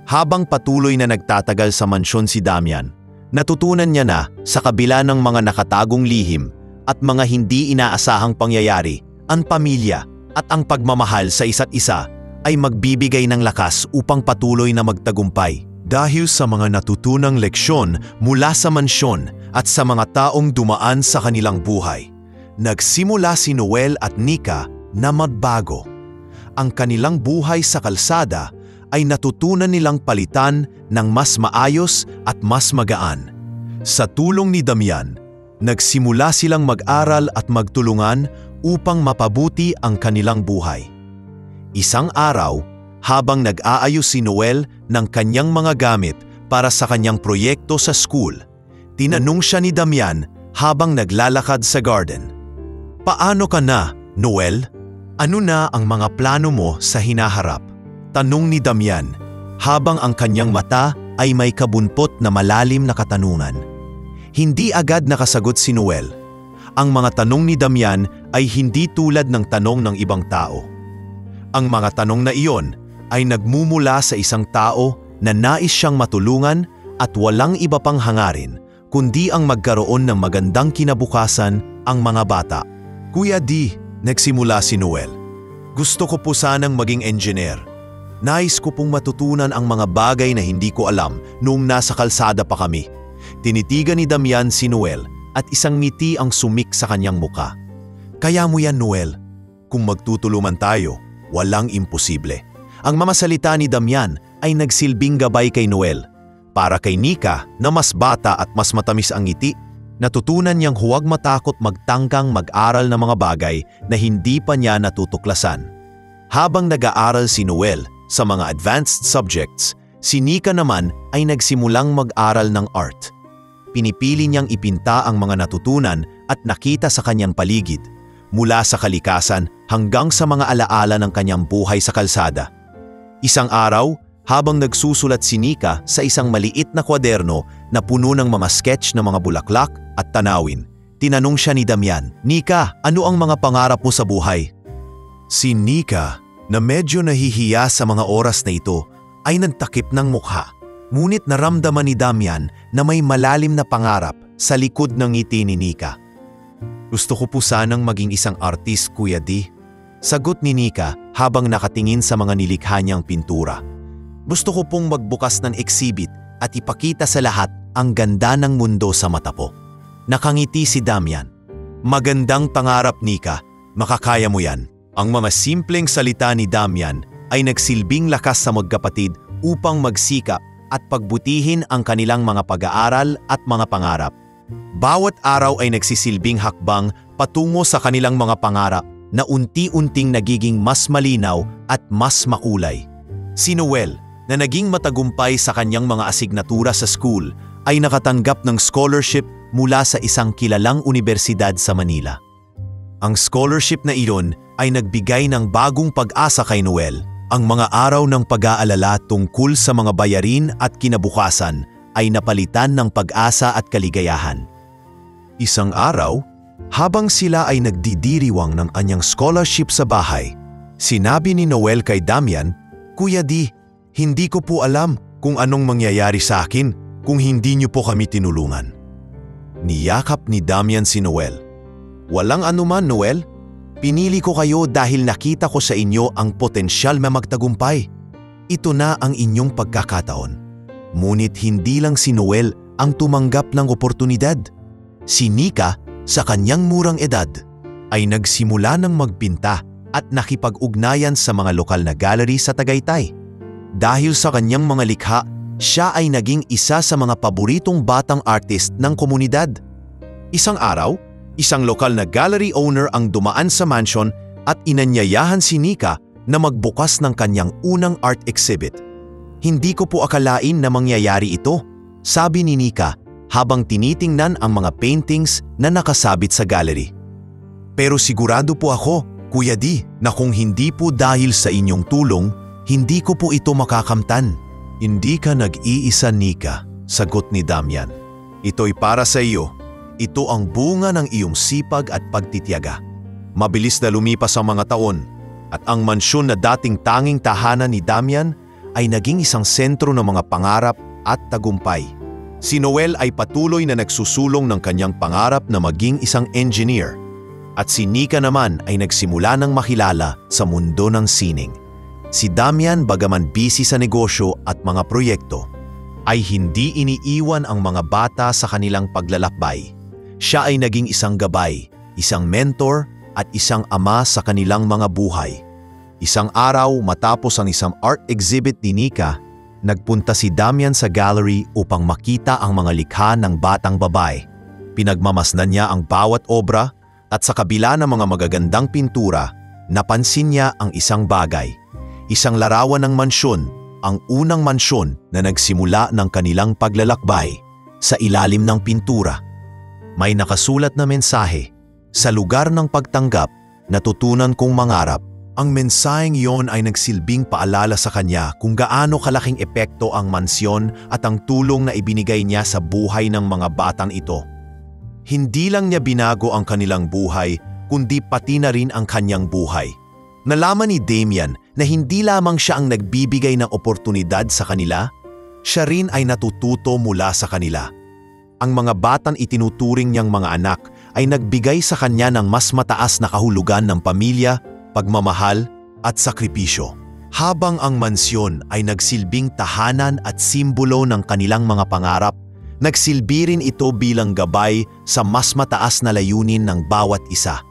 Habang patuloy na nagtatagal sa mansyon si Damian, natutunan niya na sa kabila ng mga nakatagong lihim at mga hindi inaasahang pangyayari, ang pamilya at ang pagmamahal sa isa't isa ay magbibigay ng lakas upang patuloy na magtagumpay. Dahil sa mga natutunang leksyon mula sa mansyon at sa mga taong dumaan sa kanilang buhay, nagsimula si Noel at Nika na magbago. Ang kanilang buhay sa kalsada ay natutunan nilang palitan ng mas maayos at mas magaan. Sa tulong ni Damian, nagsimula silang mag-aral at magtulungan upang mapabuti ang kanilang buhay. Isang araw, habang nag-aayos si Noel ng kanyang mga gamit para sa kanyang proyekto sa school, tinanong siya ni Damian habang naglalakad sa garden. Paano ka na, Noel? Ano na ang mga plano mo sa hinaharap? Tanong ni Damian habang ang kanyang mata ay may kabunpot na malalim na katanungan. Hindi agad nakasagot si Noel. Ang mga tanong ni Damian ay hindi tulad ng tanong ng ibang tao. Ang mga tanong na iyon ay nagmumula sa isang tao na nais siyang matulungan at walang iba pang hangarin kundi ang magkaroon ng magandang kinabukasan ang mga bata. Kuya D, nagsimula si Noel. Gusto ko po sanang maging engineer. Nais ko pong matutunan ang mga bagay na hindi ko alam noong nasa kalsada pa kami. Tinitigan ni Damian si Noel at isang ngiti ang sumik sa kanyang muka. Kaya mo yan, Noel. Kung magtutulungan tayo, walang imposible. Ang mamasalita ni Damian ay nagsilbing gabay kay Noel. Para kay Nika na mas bata at mas matamis ang ngiti, natutunan niyang huwag matakot magtangkang mag-aral ng mga bagay na hindi pa niya natutuklasan. Habang nag-aaral si Noel sa mga advanced subjects, si Nika naman ay nagsimulang mag-aral ng art. pinipili niyang ipinta ang mga natutunan at nakita sa kanyang paligid, mula sa kalikasan hanggang sa mga alaala ng kanyang buhay sa kalsada. Isang araw, habang nagsusulat si Nika sa isang maliit na kwaderno na puno ng mga sketch ng mga bulaklak at tanawin, tinanong siya ni Damian, "Nika, ano ang mga pangarap mo sa buhay?" Si Nika, na medyo nahihiya sa mga oras na ito, ay nagtakip ng mukha. Ngunit naramdaman ni Damian na may malalim na pangarap sa likod ng ngiti ni Nika. "Gusto ko po sanang maging isang artist, Kuya D." Sagot ni Nika habang nakatingin sa mga nilikha niyang pintura. "Gusto ko pong magbukas ng exhibit at ipakita sa lahat ang ganda ng mundo sa mata po." Nakangiti si Damian. "Magandang pangarap, Nika. Makakaya mo yan." Ang mga simpleng salita ni Damian ay nagsilbing lakas sa magkapatid upang magsikap at pagbutihin ang kanilang mga pag-aaral at mga pangarap. Bawat araw ay nagsisilbing hakbang patungo sa kanilang mga pangarap na unti-unting nagiging mas malinaw at mas makulay. Si Noel, na naging matagumpay sa kanyang mga asignatura sa school, ay nakatanggap ng scholarship mula sa isang kilalang unibersidad sa Manila. Ang scholarship na iyon ay nagbigay ng bagong pag-asa kay Noel. Ang mga araw ng pag-aalala tungkol sa mga bayarin at kinabukasan ay napalitan ng pag-asa at kaligayahan. Isang araw, habang sila ay nagdidiriwang ng kanyang scholarship sa bahay, sinabi ni Noel kay Damian, "Kuya D, hindi ko po alam kung anong mangyayari sa akin kung hindi niyo po kami tinulungan." Niyakap ni Damian si Noel. "Walang anuman, Noel. Pinili ko kayo dahil nakita ko sa inyo ang potensyal na magtagumpay. Ito na ang inyong pagkakataon." Ngunit hindi lang si Noel ang tumanggap ng oportunidad. Si Nika, sa kanyang murang edad, ay nagsimula ng magpinta at nakipag-ugnayan sa mga lokal na gallery sa Tagaytay. Dahil sa kanyang mga likha, siya ay naging isa sa mga paboritong batang artist ng komunidad. Isang araw, isang lokal na gallery owner ang dumaan sa mansion at inanyayahan si Nika na magbukas ng kanyang unang art exhibit. "Hindi ko po akalain na mangyayari ito," sabi ni Nika habang tinitingnan ang mga paintings na nakasabit sa gallery. "Pero sigurado po ako, Kuya D, na kung hindi po dahil sa inyong tulong, hindi ko po ito makakamtan." "Hindi ka nag-iisa, Nika," sagot ni Damian. "Ito'y para sa iyo. Ito ang bunga ng iyong sipag at pagtitiyaga." Mabilis na lumipas ang mga taon at ang mansyon na dating tanging tahanan ni Damian ay naging isang sentro ng mga pangarap at tagumpay. Si Noel ay patuloy na nagsusulong ng kanyang pangarap na maging isang engineer at si Nika naman ay nagsimula ng makilala sa mundo ng sining. Si Damian, bagaman busy sa negosyo at mga proyekto, ay hindi iniiwan ang mga bata sa kanilang paglalakbay. Siya ay naging isang gabay, isang mentor at isang ama sa kanilang mga buhay. Isang araw matapos ang isang art exhibit ni Nika, nagpunta si Damian sa gallery upang makita ang mga likha ng batang babae. Pinagmamasdan niya ang bawat obra at sa kabila ng mga magagandang pintura, napansin niya ang isang bagay. Isang larawan ng mansyon, ang unang mansyon na nagsimula ng kanilang paglalakbay. Sa ilalim ng pintura, may nakasulat na mensahe, "Sa lugar ng pagtanggap, natutunan kong mangarap." Ang mensaheng iyon ay nagsilbing paalala sa kanya kung gaano kalaking epekto ang mansyon at ang tulong na ibinigay niya sa buhay ng mga batang ito. Hindi lang niya binago ang kanilang buhay, kundi pati na rin ang kanyang buhay. Nalaman ni Damian na hindi lamang siya ang nagbibigay ng oportunidad sa kanila, siya rin ay natututo mula sa kanila. Ang mga batang itinuturing niyang mga anak ay nagbigay sa kanya ng mas mataas na kahulugan ng pamilya, pagmamahal at sakripisyo. Habang ang mansyon ay nagsilbing tahanan at simbolo ng kanilang mga pangarap, nagsilbi rin ito bilang gabay sa mas mataas na layunin ng bawat isa.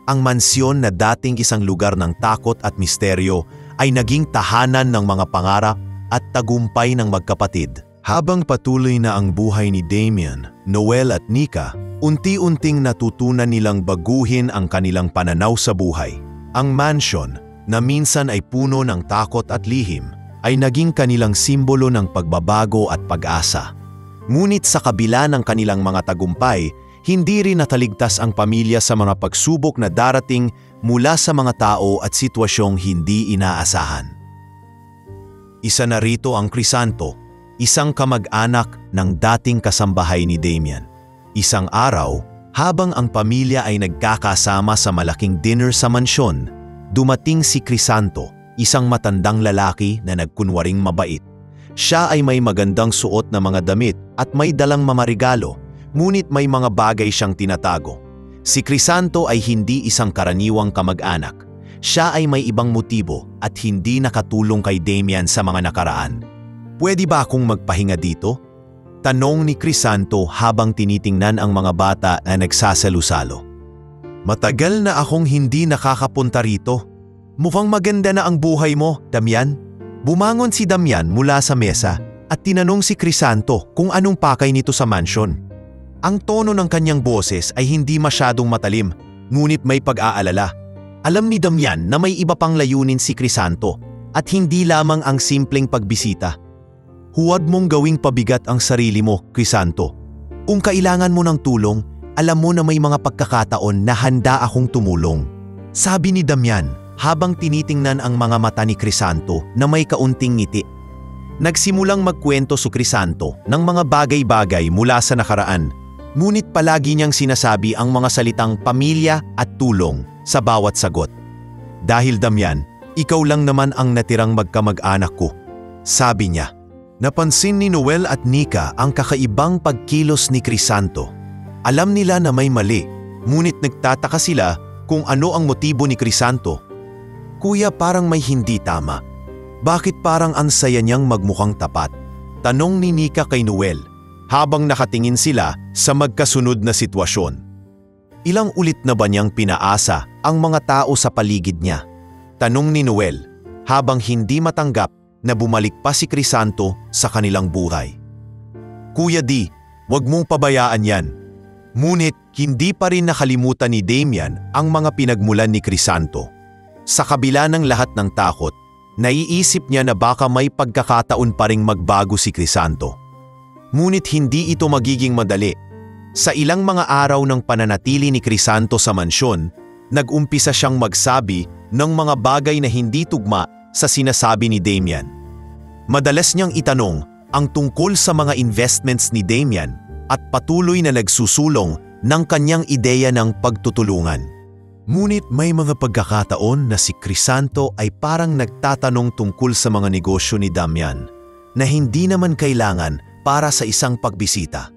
Ang mansyon na dating isang lugar ng takot at misteryo ay naging tahanan ng mga pangarap at tagumpay ng magkapatid. Habang patuloy na ang buhay ni Damian, Noel at Nika, unti-unting natutunan nilang baguhin ang kanilang pananaw sa buhay. Ang mansion, na minsan ay puno ng takot at lihim, ay naging kanilang simbolo ng pagbabago at pag-asa. Ngunit sa kabila ng kanilang mga tagumpay, hindi rin nataligtas ang pamilya sa mga pagsubok na darating mula sa mga tao at sitwasyong hindi inaasahan. Isa na rito ang Crisanto, isang kamag-anak ng dating kasambahay ni Damian. Isang araw, habang ang pamilya ay nagkakasama sa malaking dinner sa mansyon, dumating si Crisanto, isang matandang lalaki na nagkunwaring mabait. Siya ay may magandang suot na mga damit at may dalang mamarigalo, ngunit may mga bagay siyang tinatago. Si Crisanto ay hindi isang karaniwang kamag-anak. Siya ay may ibang motibo at hindi nakatulong kay Damian sa mga nakaraan. "Pwede ba akong magpahinga dito?" tanong ni Crisanto habang tinitingnan ang mga bata na nagsasalo-salo. "Matagal na akong hindi nakakapunta rito. Mukhang maganda na ang buhay mo, Damian." Bumangon si Damian mula sa mesa at tinanong si Crisanto kung anong pakay nito sa mansyon. Ang tono ng kanyang boses ay hindi masyadong matalim, ngunit may pag-aalala. Alam ni Damian na may iba pang layunin si Crisanto at hindi lamang ang simpleng pagbisita. "Huwag mong gawing pabigat ang sarili mo, Crisanto. Kung kailangan mo ng tulong, alam mo na may mga pagkakataon na handa akong tumulong," sabi ni Damian habang tinitingnan ang mga mata ni Crisanto na may kaunting ngiti. Nagsimulang magkwento si Crisanto ng mga bagay-bagay mula sa nakaraan, ngunit palagi niyang sinasabi ang mga salitang pamilya at tulong sa bawat sagot. "Dahil Damian, ikaw lang naman ang natirang magkamag-anak ko," sabi niya. Napansin ni Noel at Nika ang kakaibang pagkilos ni Crisanto. Alam nila na may mali, ngunit nagtataka sila kung ano ang motibo ni Crisanto. "Kuya, parang may hindi tama. Bakit parang ang saya niyang magmukhang tapat?" tanong ni Nika kay Noel habang nakatingin sila sa magkasunod na sitwasyon. "Ilang ulit na ba niyang pinaasa ang mga tao sa paligid niya?" tanong ni Noel habang hindi matanggap na bumalik pa si Crisanto sa kanilang buhay. "Kuya D, wag mong pabayaan yan." Ngunit hindi pa rin nakalimutan ni Damian ang mga pinagmulan ni Crisanto. Sa kabila ng lahat ng takot, naiisip niya na baka may pagkakataon pa ring magbago si Crisanto. Ngunit hindi ito magiging madali. Sa ilang mga araw ng pananatili ni Crisanto sa mansyon, nag-umpisa siyang magsabi ng mga bagay na hindi tugma sa sinasabi ni Damian. Madalas niyang itanong ang tungkol sa mga investments ni Damian at patuloy na nagsusulong ng kanyang ideya ng pagtutulungan. Ngunit may mga pagkakataon na si Crisanto ay parang nagtatanong tungkol sa mga negosyo ni Damian na hindi naman kailangan para sa isang pagbisita.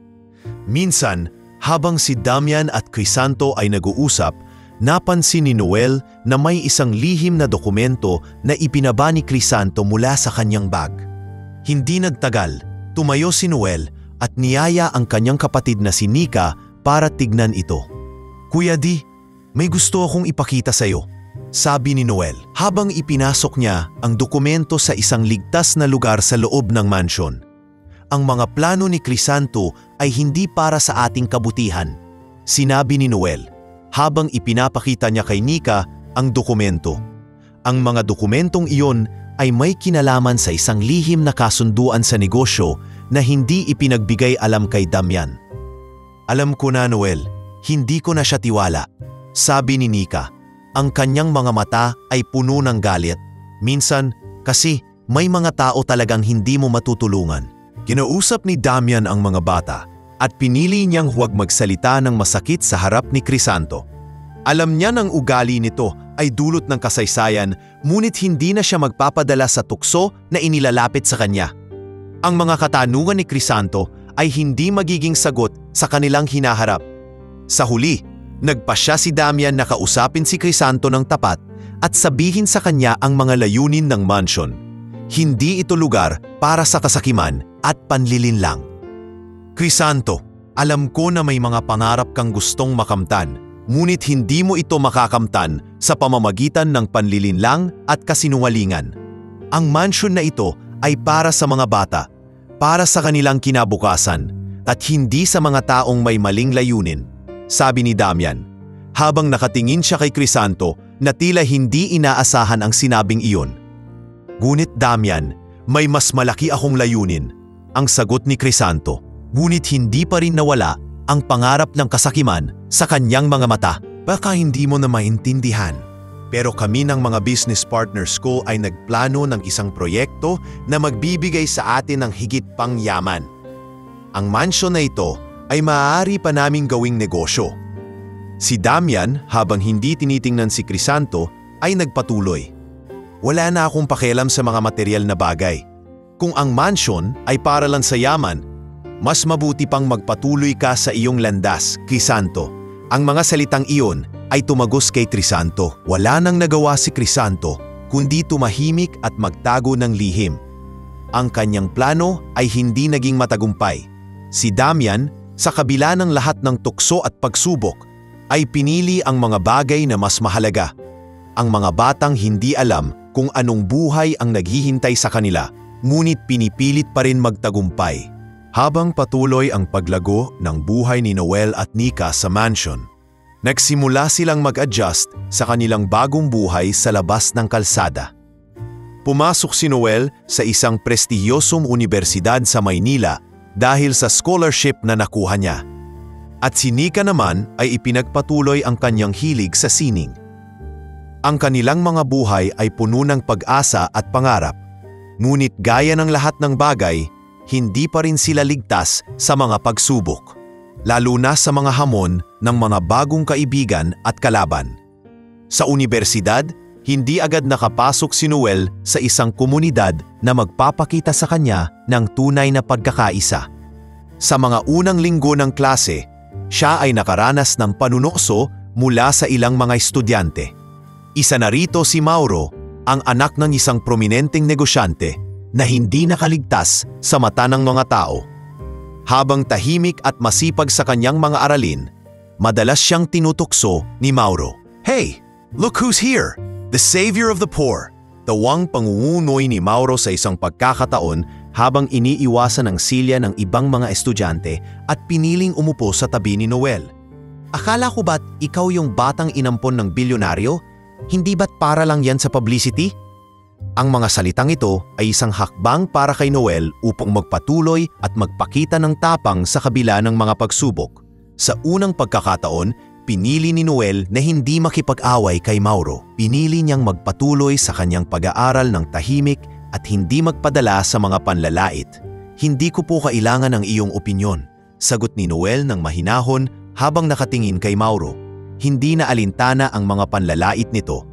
Minsan, habang si Damian at Crisanto ay nag-uusap, napansin ni Noel na may isang lihim na dokumento na ipinaba ni Crisanto mula sa kanyang bag. Hindi nagtagal, tumayo si Noel at niyaya ang kanyang kapatid na si Nika para tignan ito. "Kuya D, may gusto akong ipakita sa iyo," sabi ni Noel habang ipinasok niya ang dokumento sa isang ligtas na lugar sa loob ng mansyon. "Ang mga plano ni Crisanto ay hindi para sa ating kabutihan," sinabi ni Noel habang ipinapakita niya kay Nika ang dokumento. Ang mga dokumentong iyon ay may kinalaman sa isang lihim na kasunduan sa negosyo na hindi ipinagbigay alam kay Damian. "Alam ko na, Noel, hindi ko na siya tiwala," sabi ni Nika. Ang kanyang mga mata ay puno ng galit. "Minsan, kasi may mga tao talagang hindi mo matutulungan." Kinausap ni Damian ang mga bata at pinili niyang huwag magsalita ng masakit sa harap ni Crisanto. Alam niya ng ugali nito ay dulot ng kasaysayan, ngunit hindi na siya magpapadala sa tukso na inilalapit sa kanya. Ang mga katanungan ni Crisanto ay hindi magiging sagot sa kanilang hinaharap. Sa huli, nagpasya si Damian na kausapin si Crisanto ng tapat at sabihin sa kanya ang mga layunin ng mansyon. Hindi ito lugar para sa kasakiman at panlilinlang. "Crisanto, alam ko na may mga pangarap kang gustong makamtan, ngunit hindi mo ito makakamtan sa pamamagitan ng panlilinlang at kasinungalingan. Ang mansyon na ito ay para sa mga bata, para sa kanilang kinabukasan, at hindi sa mga taong may maling layunin," sabi ni Damian, habang nakatingin siya kay Crisanto na tila hindi inaasahan ang sinabing iyon. "Ngunit Damian, may mas malaki akong layunin," ang sagot ni Crisanto. Ngunit hindi pa rin nawala ang pangarap ng kasakiman sa kanyang mga mata. Baka hindi mo na maintindihan, pero kami ng mga business partners ko ay nagplano ng isang proyekto na magbibigay sa atin ng higit pang yaman. Ang mansyon na ito ay maaari pa naming gawing negosyo. Si Damian, habang hindi tinitingnan si Crisanto, ay nagpatuloy. Wala na akong pakialam sa mga material na bagay. Kung ang mansyon ay para lang sa yaman, mas mabuti pang magpatuloy ka sa iyong landas, Crisanto. Ang mga salitang iyon ay tumagos kay Crisanto. Wala nang nagawa si Crisanto kundi tumahimik at magtago ng lihim. Ang kanyang plano ay hindi naging matagumpay. Si Damian, sa kabila ng lahat ng tukso at pagsubok, ay pinili ang mga bagay na mas mahalaga. Ang mga batang hindi alam kung anong buhay ang naghihintay sa kanila, ngunit pinipilit pa rin magtagumpay. Habang patuloy ang paglago ng buhay ni Noel at Nika sa mansion, nagsimula silang mag-adjust sa kanilang bagong buhay sa labas ng kalsada. Pumasok si Noel sa isang prestihiyosong universidad sa Maynila dahil sa scholarship na nakuha niya. At si Nika naman ay ipinagpatuloy ang kanyang hilig sa sining. Ang kanilang mga buhay ay puno ng pag-asa at pangarap, ngunit gaya ng lahat ng bagay, hindi pa rin sila ligtas sa mga pagsubok, lalo na sa mga hamon ng mga bagong kaibigan at kalaban. Sa universidad, hindi agad nakapasok si Noel sa isang komunidad na magpapakita sa kanya ng tunay na pagkakaisa. Sa mga unang linggo ng klase, siya ay nakaranas ng panunokso mula sa ilang mga estudyante. Isa na rito si Mauro, ang anak ng isang prominenteng negosyante na hindi nakaligtas sa mata ng mga tao. Habang tahimik at masipag sa kanyang mga aralin, madalas siyang tinutukso ni Mauro. "Hey, look who's here! The savior of the poor!" Tawang pangungunoy ni Mauro sa isang pagkakataon habang iniiwasan ang silya ng ibang mga estudyante at piniling umupo sa tabi ni Noel. "Akala ko ba't ikaw yung batang inampon ng bilyonaryo? Hindi ba't para lang yan sa publicity?" Ang mga salitang ito ay isang hakbang para kay Noel upang magpatuloy at magpakita ng tapang sa kabila ng mga pagsubok. Sa unang pagkakataon, pinili ni Noel na hindi makipag-away kay Mauro. Pinili niyang magpatuloy sa kanyang pag-aaral ng tahimik at hindi magpadala sa mga panlalait. "Hindi ko po kailangan ng iyong opinyon," sagot ni Noel ng mahinahon habang nakatingin kay Mauro. Hindi na alintana ang mga panlalait nito.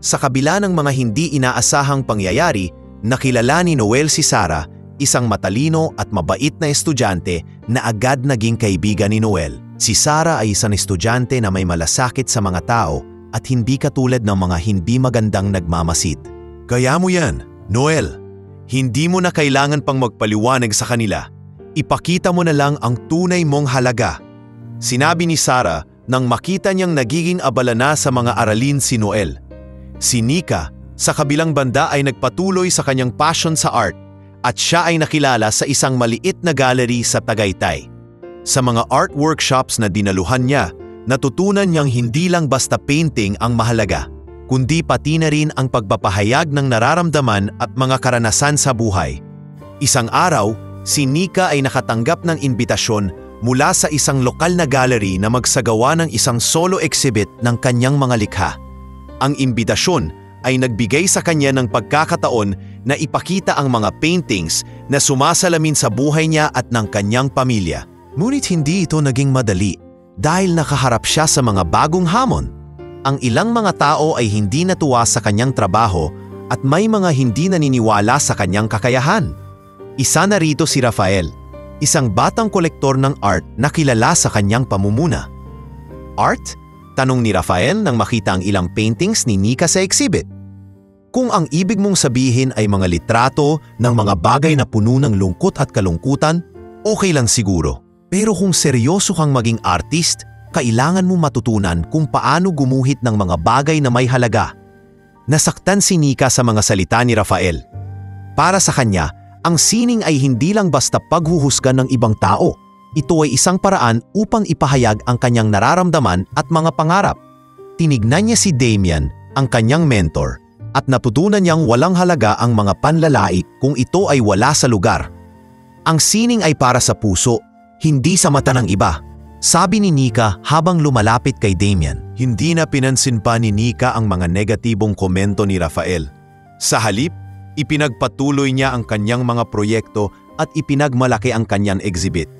Sa kabila ng mga hindi inaasahang pangyayari, nakilala ni Noel si Sarah, isang matalino at mabait na estudyante na agad naging kaibigan ni Noel. Si Sarah ay isang estudyante na may malasakit sa mga tao at hindi katulad ng mga hindi magandang nagmamasid. "Kaya mo yan, Noel. Hindi mo na kailangan pang magpaliwanag sa kanila. Ipakita mo na lang ang tunay mong halaga," sinabi ni Sarah nang makita niyang nagiging abala na sa mga aralin si Noel. Si Nika, sa kabilang banda, ay nagpatuloy sa kanyang passion sa art at siya ay nakilala sa isang maliit na gallery sa Tagaytay. Sa mga art workshops na dinaluhan niya, natutunan niyang hindi lang basta painting ang mahalaga, kundi pati na rin ang pagpapahayag ng nararamdaman at mga karanasan sa buhay. Isang araw, si Nika ay nakatanggap ng imbitasyon mula sa isang lokal na gallery na magsagawa ng isang solo exhibit ng kanyang mga likha. Ang imbitasyon ay nagbigay sa kanya ng pagkakataon na ipakita ang mga paintings na sumasalamin sa buhay niya at ng kanyang pamilya. Ngunit hindi ito naging madali dahil nakaharap siya sa mga bagong hamon. Ang ilang mga tao ay hindi natuwa sa kanyang trabaho at may mga hindi naniniwala sa kanyang kakayahan. Isa na rito si Rafael, isang batang kolektor ng art na kilala sa kanyang pamumuna. "Art?" tanong ni Rafael nang makita ang ilang paintings ni Nika sa exhibit. "Kung ang ibig mong sabihin ay mga litrato ng mga bagay na puno ng lungkot at kalungkutan, okay lang siguro. Pero kung seryoso kang maging artist, kailangan mo matutunan kung paano gumuhit ng mga bagay na may halaga." Nasaktan si Nika sa mga salita ni Rafael. Para sa kanya, ang sining ay hindi lang basta paghuhusga ng ibang tao. Ito ay isang paraan upang ipahayag ang kanyang nararamdaman at mga pangarap. Tinignan niya si Damian, ang kanyang mentor, at natutunan niyang walang halaga ang mga panlalait kung ito ay wala sa lugar. Ang sining ay para sa puso, hindi sa mata ng iba, sabi ni Nika habang lumalapit kay Damian. Hindi na pinansin pa ni Nika ang mga negatibong komento ni Rafael. Sa halip, ipinagpatuloy niya ang kanyang mga proyekto at ipinagmalaki ang kanyang exhibit.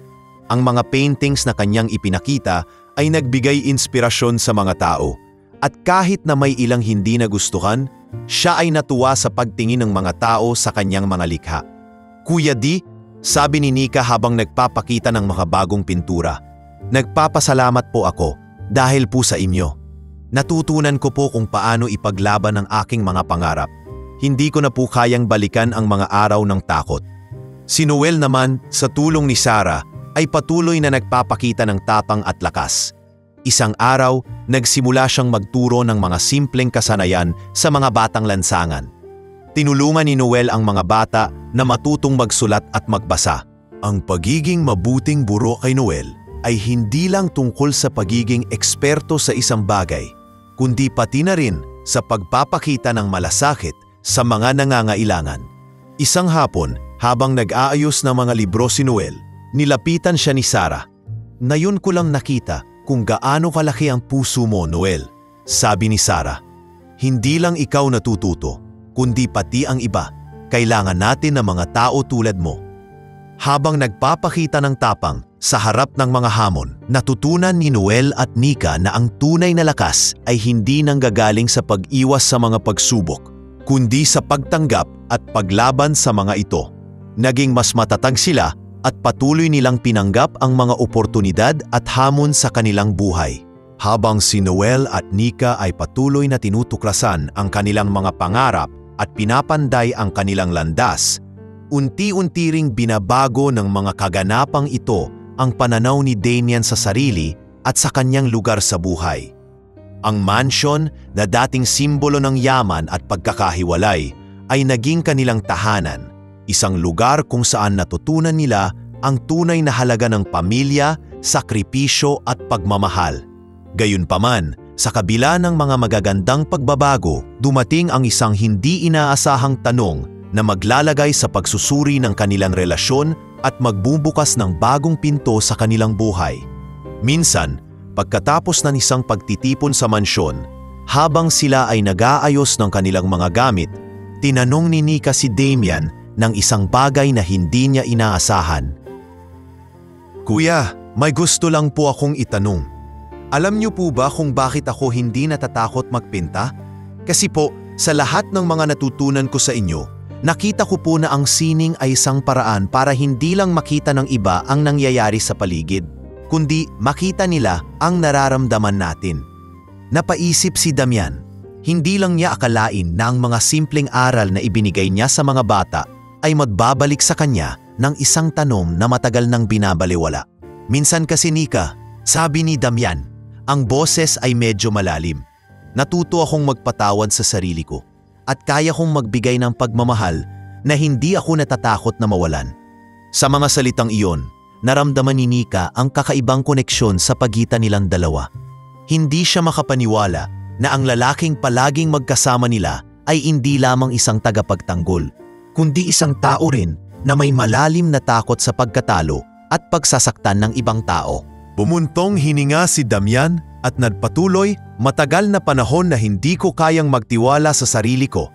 Ang mga paintings na kanyang ipinakita ay nagbigay inspirasyon sa mga tao. At kahit na may ilang hindi nagustuhan, siya ay natuwa sa pagtingin ng mga tao sa kanyang mga likha. Kuya D, sabi ni Nika habang nagpapakita ng mga bagong pintura. Nagpapasalamat po ako dahil po sa inyo. Natutunan ko po kung paano ipaglaban ang aking mga pangarap. Hindi ko na po kayang balikan ang mga araw ng takot. Si Noel naman, sa tulong ni Sarah, ay patuloy na nagpapakita ng tapang at lakas. Isang araw, nagsimula siyang magturo ng mga simpleng kasanayan sa mga batang lansangan. Tinulungan ni Noel ang mga bata na matutong magsulat at magbasa. Ang pagiging mabuting guro kay Noel ay hindi lang tungkol sa pagiging eksperto sa isang bagay, kundi pati na rin sa pagpapakita ng malasakit sa mga nangangailangan. Isang hapon, habang nag-aayos ng mga libro si Noel, nilapitan siya ni Sarah. Ngayon ko lang nakita kung gaano kalaki ang puso mo, Noel, sabi ni Sarah. Hindi lang ikaw natututo, kundi pati ang iba. Kailangan natin ng mga tao tulad mo. Habang nagpapakita ng tapang sa harap ng mga hamon, natutunan ni Noel at Nika na ang tunay na lakas ay hindi nanggagaling sa pag-iwas sa mga pagsubok, kundi sa pagtanggap at paglaban sa mga ito. Naging mas matatag sila at patuloy nilang pinanggap ang mga oportunidad at hamon sa kanilang buhay. Habang si Noel at Nika ay patuloy na tinutuklasan ang kanilang mga pangarap at pinapanday ang kanilang landas, unti-unti ring binabago ng mga kaganapang ito ang pananaw ni Damian sa sarili at sa kanyang lugar sa buhay. Ang mansion na dating simbolo ng yaman at pagkakahiwalay ay naging kanilang tahanan, isang lugar kung saan natutunan nila ang tunay na halaga ng pamilya, sakripisyo at pagmamahal. Gayunpaman, sa kabila ng mga magagandang pagbabago, dumating ang isang hindi inaasahang tanong na maglalagay sa pagsusuri ng kanilang relasyon at magbubukas ng bagong pinto sa kanilang buhay. Minsan, pagkatapos ng isang pagtitipon sa mansyon, habang sila ay nag-aayos ng kanilang mga gamit, tinanong ni Nika si Damian ng isang bagay na hindi niya inaasahan. Kuya, may gusto lang po akong itanong. Alam niyo po ba kung bakit ako hindi natatakot magpinta? Kasi po, sa lahat ng mga natutunan ko sa inyo, nakita ko po na ang sining ay isang paraan para hindi lang makita ng iba ang nangyayari sa paligid, kundi makita nila ang nararamdaman natin. Napaisip si Damian, hindi lang niya akalain na ang mga simpleng aral na ibinigay niya sa mga bata ay magbabalik sa kanya ng isang tanong na matagal nang binabaliwala. Minsan kasi Nika, sabi ni Damian, ang boses ay medyo malalim. Natuto akong magpatawad sa sarili ko at kaya kong magbigay ng pagmamahal na hindi ako natatakot na mawalan. Sa mga salitang iyon, naramdaman ni Nika ang kakaibang koneksyon sa pagitan nilang dalawa. Hindi siya makapaniwala na ang lalaking palaging magkasama nila ay hindi lamang isang tagapagtanggol, kundi isang tao rin na may malalim na takot sa pagkatalo at pagsasaktan ng ibang tao. Bumuntong hininga si Damian at nagpatuloy, matagal na panahon na hindi ko kayang magtiwala sa sarili ko,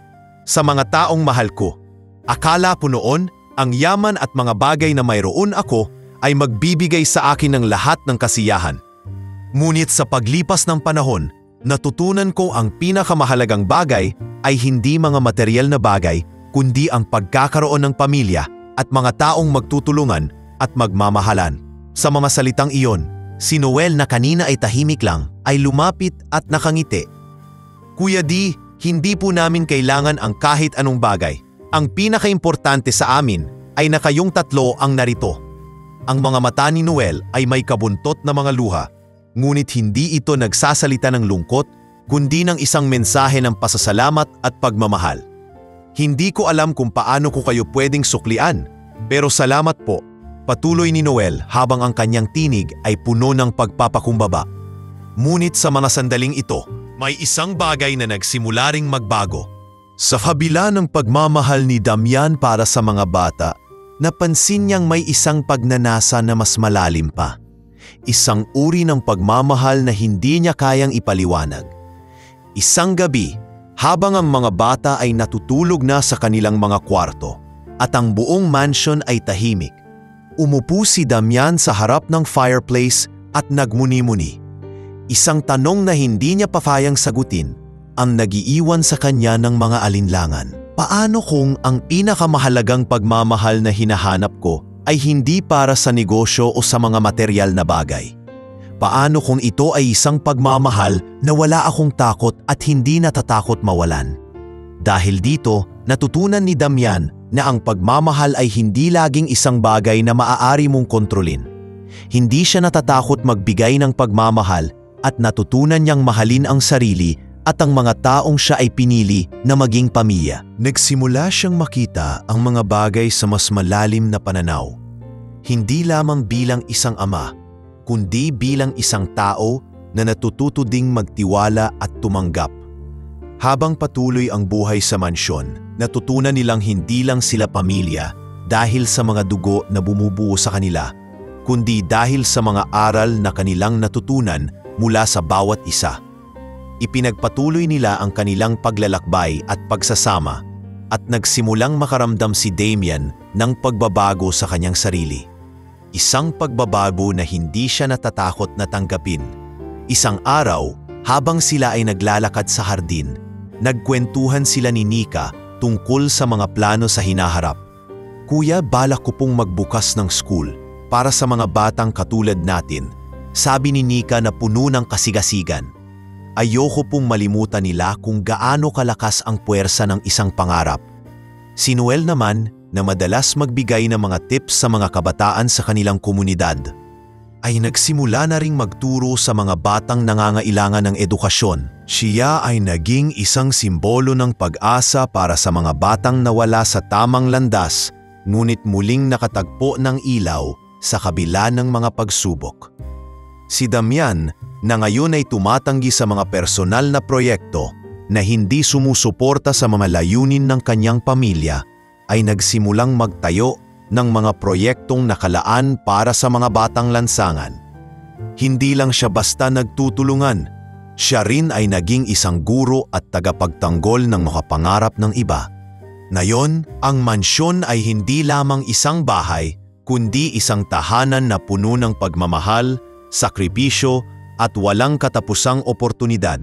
sa mga taong mahal ko. Akala ko noon, ang yaman at mga bagay na mayroon ako ay magbibigay sa akin ng lahat ng kasiyahan. Ngunit sa paglipas ng panahon, natutunan ko ang pinakamahalagang bagay ay hindi mga material na bagay, kundi ang pagkakaroon ng pamilya at mga taong magtutulungan at magmamahalan. Sa mga salitang iyon, si Noel na kanina ay tahimik lang ay lumapit at nakangiti. Kuya D, hindi po namin kailangan ang kahit anong bagay. Ang pinakaimportante sa amin ay na kayong tatlo ang narito. Ang mga mata ni Noel ay may kabuntot na mga luha, ngunit hindi ito nagsasalita ng lungkot, kundi ng isang mensahe ng pasasalamat at pagmamahal. Hindi ko alam kung paano ko kayo pwedeng suklian, pero salamat po. Patuloy ni Noel habang ang kanyang tinig ay puno ng pagpapakumbaba. Ngunit sa mga sandaling ito, may isang bagay na nagsimula ring magbago. Sa kabila ng pagmamahal ni Damian para sa mga bata, napansin niyang may isang pagnanasa na mas malalim pa. Isang uri ng pagmamahal na hindi niya kayang ipaliwanag. Isang gabi, habang ang mga bata ay natutulog na sa kanilang mga kwarto at ang buong mansion ay tahimik, umupo si Damian sa harap ng fireplace at nagmuni-muni. Isang tanong na hindi niya papayang sagutin ang nagiiwan sa kanya ng mga alinlangan. Paano kung ang pinakamahalagang pagmamahal na hinahanap ko ay hindi para sa negosyo o sa mga material na bagay? Paano kung ito ay isang pagmamahal na wala akong takot at hindi natatakot mawalan? Dahil dito, natutunan ni Damian na ang pagmamahal ay hindi laging isang bagay na maaari mong kontrolin. Hindi siya natatakot magbigay ng pagmamahal at natutunan niyang mahalin ang sarili at ang mga taong siya ay pinili na maging pamilya. Nagsimula siyang makita ang mga bagay sa mas malalim na pananaw. Hindi lamang bilang isang ama, kundi bilang isang tao na natututo ding magtiwala at tumanggap. Habang patuloy ang buhay sa mansyon, natutunan nilang hindi lang sila pamilya dahil sa mga dugo na bumubuo sa kanila, kundi dahil sa mga aral na kanilang natutunan mula sa bawat isa. Ipinagpatuloy nila ang kanilang paglalakbay at pagsasama at nagsimulang makaramdam si Damian ng pagbabago sa kanyang sarili. Isang pagbabago na hindi siya natatakot na tanggapin. Isang araw, habang sila ay naglalakad sa hardin, nagkwentuhan sila ni Nika tungkol sa mga plano sa hinaharap. "Kuya, balak ko pong magbukas ng school para sa mga batang katulad natin," sabi ni Nika na puno ng kasigasigan. Ayoko pong malimutan nila kung gaano kalakas ang puwersa ng isang pangarap. Si Noel naman, na madalas magbigay ng mga tips sa mga kabataan sa kanilang komunidad, ay nagsimula na ring magturo sa mga batang nangangailangan ng edukasyon. Siya ay naging isang simbolo ng pag-asa para sa mga batang nawala sa tamang landas, ngunit muling nakatagpo ng ilaw sa kabila ng mga pagsubok. Si Damian, na ngayon ay tumatanggi sa mga personal na proyekto na hindi sumusuporta sa mga layunin ng kanyang pamilya, ay nagsimulang magtayo ng mga proyektong nakalaan para sa mga batang lansangan. Hindi lang siya basta nagtutulungan, siya rin ay naging isang guro at tagapagtanggol ng mga pangarap ng iba. Ngayon, ang mansyon ay hindi lamang isang bahay, kundi isang tahanan na puno ng pagmamahal, sakripisyo, at walang katapusang oportunidad.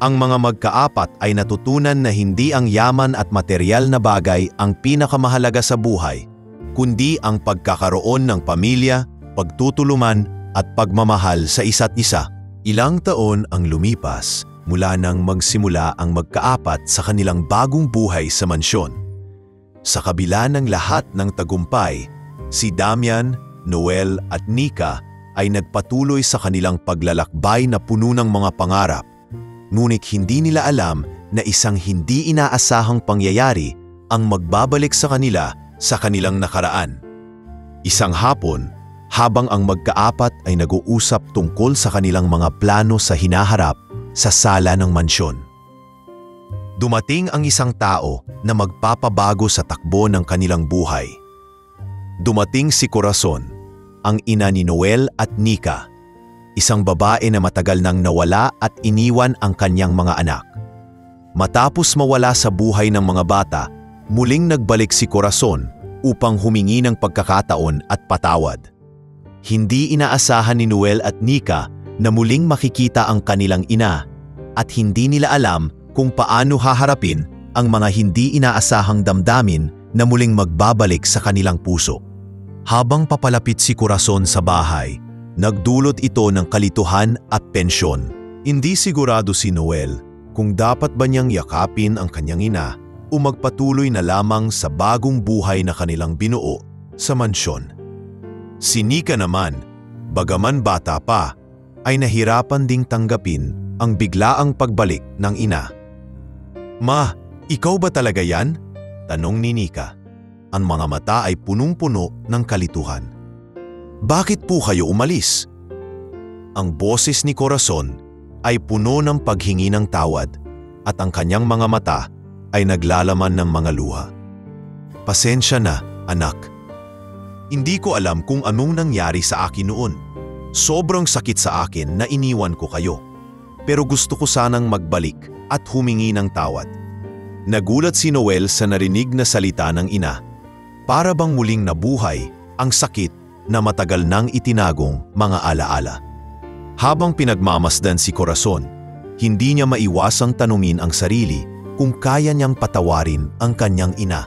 Ang mga magkaapat ay natutunan na hindi ang yaman at material na bagay ang pinakamahalaga sa buhay, kundi ang pagkakaroon ng pamilya, pagtutulungan at pagmamahal sa isa't isa. Ilang taon ang lumipas mula nang magsimula ang magkaapat sa kanilang bagong buhay sa mansyon. Sa kabila ng lahat ng tagumpay, si Damian, Noel at Nika ay nagpatuloy sa kanilang paglalakbay na puno ng mga pangarap. Ngunit hindi nila alam na isang hindi inaasahang pangyayari ang magbabalik sa kanila sa kanilang nakaraan. Isang hapon, habang ang magkaapat ay nag-uusap tungkol sa kanilang mga plano sa hinaharap sa sala ng mansyon, dumating ang isang tao na magpapabago sa takbo ng kanilang buhay. Dumating si Corazon, ang ina ni Noel at Nika, isang babae na matagal nang nawala at iniwan ang kanyang mga anak. Matapos mawala sa buhay ng mga bata, muling nagbalik si Corazon upang humingi ng pagkakataon at patawad. Hindi inaasahan ni Noel at Nika na muling makikita ang kanilang ina at hindi nila alam kung paano haharapin ang mga hindi inaasahang damdamin na muling magbabalik sa kanilang puso. Habang papalapit si Corazon sa bahay, nagdulot ito ng kalituhan at tensyon. Hindi sigurado si Noel kung dapat ba niyang yakapin ang kanyang ina o magpatuloy na lamang sa bagong buhay na kanilang binuo sa mansyon. Si Nika naman, bagaman bata pa, ay nahirapan ding tanggapin ang biglaang pagbalik ng ina. "Ma, ikaw ba talaga yan?" tanong ni Nika. Ang mga mata ay punong-puno ng kalituhan. "Bakit po kayo umalis?" Ang boses ni Corazon ay puno ng paghingi ng tawad at ang kanyang mga mata ay naglalaman ng mga luha. "Pasensya na, anak. Hindi ko alam kung anong nangyari sa akin noon. Sobrang sakit sa akin na iniwan ko kayo. Pero gusto ko sanang magbalik at humingi ng tawad. Nagulat si Noel sa narinig na salita ng ina. Para bang muling nabuhay ang sakit na matagal nang itinagong mga alaala. Habang pinagmamasdan si Corazon, hindi niya maiwasang tanungin ang sarili kung kaya niyang patawarin ang kanyang ina.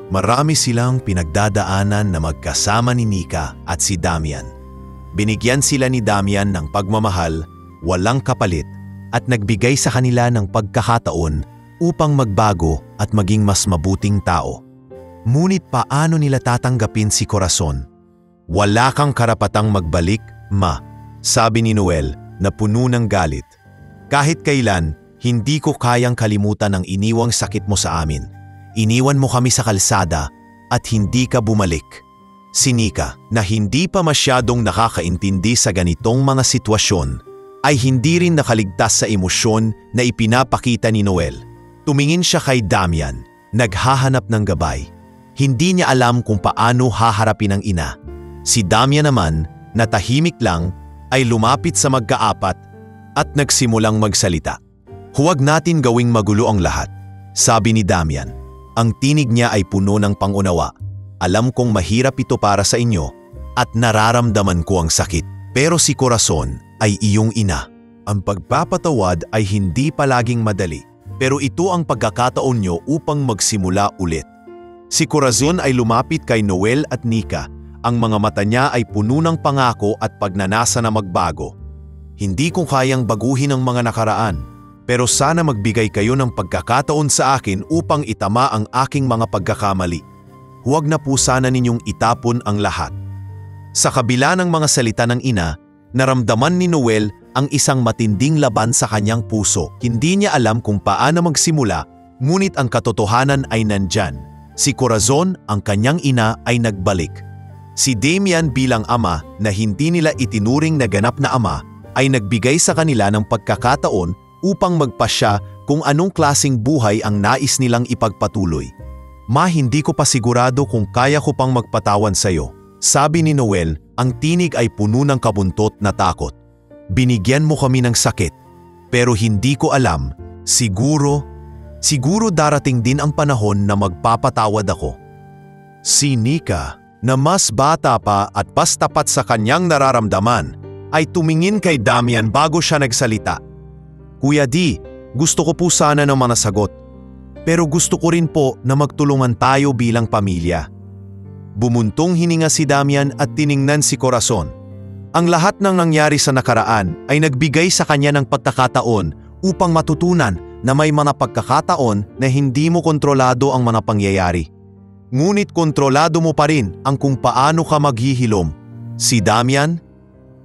Marami silang pinagdadaanan na magkasama ni Nika at si Damian. Binigyan sila ni Damian ng pagmamahal, walang kapalit, at nagbigay sa kanila ng pagkakataon upang magbago at maging mas mabuting tao. Ngunit paano nila tatanggapin si Corazon? Wala kang karapatang magbalik, ma, sabi ni Noel na puno ng galit. Kahit kailan, hindi ko kayang kalimutan ang iniwang sakit mo sa amin. Iniwan mo kami sa kalsada at hindi ka bumalik. Si Nika, na hindi pa masyadong nakakaintindi sa ganitong mga sitwasyon, ay hindi rin nakaligtas sa emosyon na ipinapakita ni Noel. Tumingin siya kay Damian, naghahanap ng gabay. Hindi niya alam kung paano haharapin ang ina. Si Damian naman, na tahimik lang, ay lumapit sa magkaapat at nagsimulang magsalita. Huwag natin gawing magulo ang lahat, sabi ni Damian. Ang tinig niya ay puno ng pangunawa. Alam kong mahirap ito para sa inyo at nararamdaman ko ang sakit. Pero si Corazon ay iyong ina. Ang pagpapatawad ay hindi palaging madali, pero ito ang pagkakataon nyo upang magsimula ulit. Si Corazon ay lumapit kay Noel at Nika. Ang mga mata niya ay puno ng pangako at pagnanasa na magbago. Hindi ko kayang baguhin ang mga nakaraan, pero sana magbigay kayo ng pagkakataon sa akin upang itama ang aking mga pagkakamali. Huwag na po sana ninyong itapon ang lahat. Sa kabila ng mga salita ng ina, naramdaman ni Noel ang isang matinding laban sa kanyang puso. Hindi niya alam kung paano magsimula, ngunit ang katotohanan ay nandyan. Si Corazon, ang kanyang ina, ay nagbalik. Si Damian bilang ama na hindi nila itinuring na ganap na ama, ay nagbigay sa kanila ng pagkakataon upang magpasya kung anong klaseng buhay ang nais nilang ipagpatuloy. Ma, hindi ko pa sigurado kung kaya ko pang magpatawan sa'yo, sabi ni Noel, ang tinig ay puno ng kabuntot na takot. Binigyan mo kami ng sakit, pero hindi ko alam, siguro darating din ang panahon na magpapatawad ako. Si Nika, na mas bata pa at mas tapat sa kanyang nararamdaman, ay tumingin kay Damian bago siya nagsalita. Kuya D, gusto ko po sana ng mga sagot. Pero gusto ko rin po na magtulungan tayo bilang pamilya. Bumuntong hininga si Damian at tiningnan si Corazon. Ang lahat ng nangyari sa nakaraan ay nagbigay sa kanya ng pagkakataon upang matutunan na may mga pagkakataon na hindi mo kontrolado ang mga pangyayari. Ngunit kontrolado mo pa rin ang kung paano ka maghihilom. Si Damian,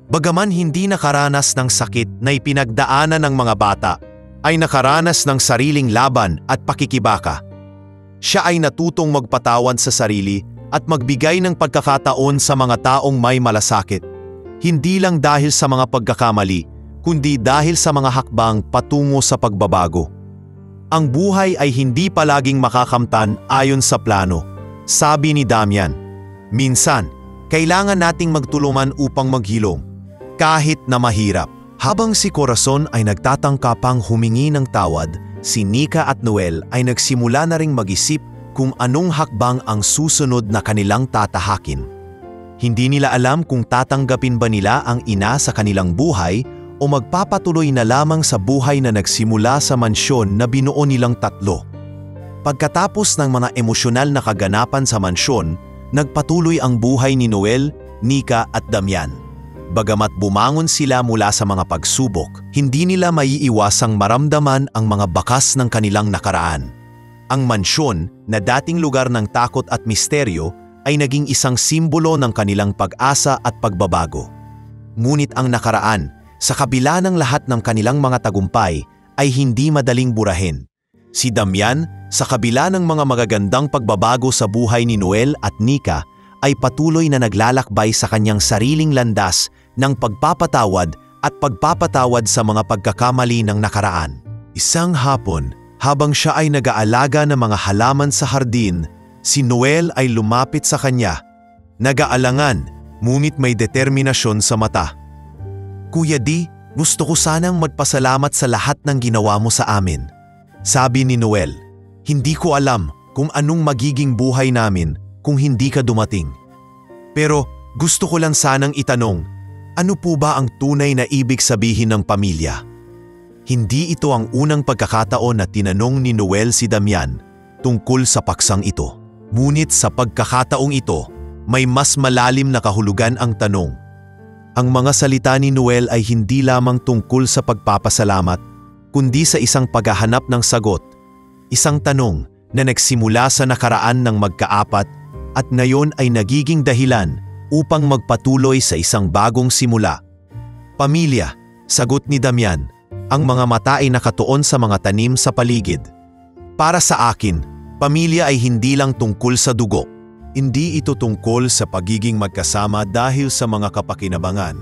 bagaman hindi nakaranas ng sakit na ipinagdaanan ng mga bata, ay nakaranas ng sariling laban at pakikibaka. Siya ay natutong magpatawan sa sarili at magbigay ng pagkakataon sa mga taong may malasakit. Hindi lang dahil sa mga pagkakamali, kundi dahil sa mga hakbang patungo sa pagbabago. Ang buhay ay hindi palaging makakamtan ayon sa plano, sabi ni Damian. Minsan, kailangan nating magtulungan upang maghilom, kahit na mahirap. Habang si Corazon ay nagtatangka pang humingi ng tawad, si Nika at Noel ay nagsimula na ring mag-isip kung anong hakbang ang susunod na kanilang tatahakin. Hindi nila alam kung tatanggapin ba nila ang ina sa kanilang buhay o magpapatuloy na lamang sa buhay na nagsimula sa mansyon na binuo nilang tatlo. Pagkatapos ng mga emosyonal na kaganapan sa mansyon, nagpatuloy ang buhay ni Noel, Nika at Damian. Bagamat bumangon sila mula sa mga pagsubok, hindi nila maiiwasang maramdaman ang mga bakas ng kanilang nakaraan. Ang mansyon, na dating lugar ng takot at misteryo, ay naging isang simbolo ng kanilang pag-asa at pagbabago. Ngunit ang nakaraan, sa kabila ng lahat ng kanilang mga tagumpay, ay hindi madaling burahin. Si Damian, sa kabila ng mga magagandang pagbabago sa buhay ni Noel at Nika, ay patuloy na naglalakbay sa kanyang sariling landas ng pagpapatawad at pagpapatawad sa mga pagkakamali ng nakaraan. Isang hapon, habang siya ay nag-aalaga ng mga halaman sa hardin, si Noel ay lumapit sa kanya. nag-aalangan, ngunit may determinasyon sa mata. Kuya D, gusto ko sanang magpasalamat sa lahat ng ginawa mo sa amin. Sabi ni Noel, hindi ko alam kung anong magiging buhay namin kung hindi ka dumating. Pero gusto ko lang sanang itanong, ano po ba ang tunay na ibig sabihin ng pamilya? Hindi ito ang unang pagkakataon na tinanong ni Noel si Damian tungkol sa paksang ito. Ngunit sa pagkakataong ito, may mas malalim na kahulugan ang tanong. Ang mga salita ni Noel ay hindi lamang tungkol sa pagpapasalamat, kundi sa isang paghahanap ng sagot. Isang tanong na nagsimula sa nakaraan ng magkaapat at ngayon ay nagiging dahilan upang magpatuloy sa isang bagong simula. Pamilya, sagot ni Damian, ang mga mata ay nakatuon sa mga tanim sa paligid. Para sa akin, pamilya ay hindi lang tungkol sa dugo. Hindi ito tungkol sa pagiging magkasama dahil sa mga kapakinabangan,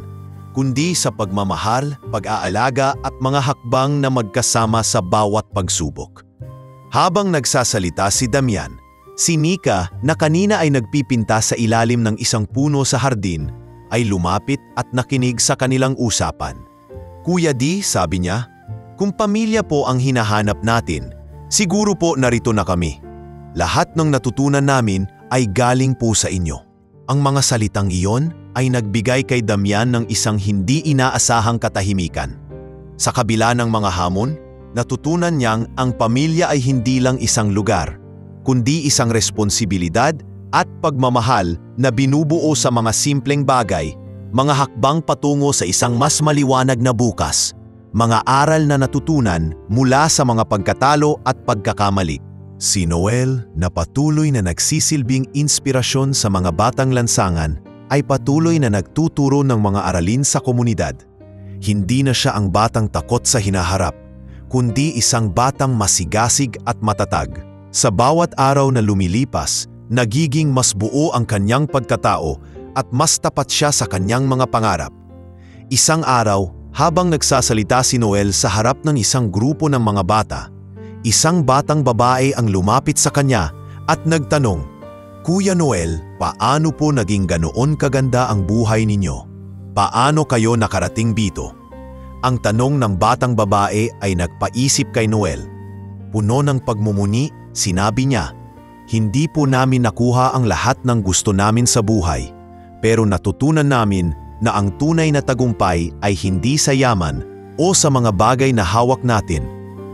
kundi sa pagmamahal, pag-aalaga at mga hakbang na magkasama sa bawat pagsubok. Habang nagsasalita si Damian, si Nika na kanina ay nagpipinta sa ilalim ng isang puno sa hardin ay lumapit at nakinig sa kanilang usapan. Kuya D, sabi niya, kung pamilya po ang hinahanap natin, siguro po narito na kami. Lahat ng natutunan namin ay galing po sa inyo. Ang mga salitang iyon ay nagbigay kay Damian ng isang hindi inaasahang katahimikan. Sa kabila ng mga hamon, natutunan niyang ang pamilya ay hindi lang isang lugar, kundi isang responsibilidad at pagmamahal na binubuo sa mga simpleng bagay, mga hakbang patungo sa isang mas maliwanag na bukas, mga aral na natutunan mula sa mga pagkatalo at pagkakamali. Si Noel, na patuloy na nagsisilbing inspirasyon sa mga batang lansangan, ay patuloy na nagtuturo ng mga aralin sa komunidad. Hindi na siya ang batang takot sa hinaharap, kundi isang batang masigasig at matatag. Sa bawat araw na lumilipas, nagiging mas buo ang kanyang pagkatao at mas tapat siya sa kanyang mga pangarap. Isang araw, habang nagsasalita si Noel sa harap ng isang grupo ng mga bata, isang batang babae ang lumapit sa kanya at nagtanong, Kuya Noel, paano po naging ganoon kaganda ang buhay ninyo? Paano kayo nakarating dito? Ang tanong ng batang babae ay nagpaisip kay Noel. Puno ng pagmumuni, sinabi niya, hindi po namin nakuha ang lahat ng gusto namin sa buhay, pero natutunan namin na ang tunay na tagumpay ay hindi sa yaman o sa mga bagay na hawak natin,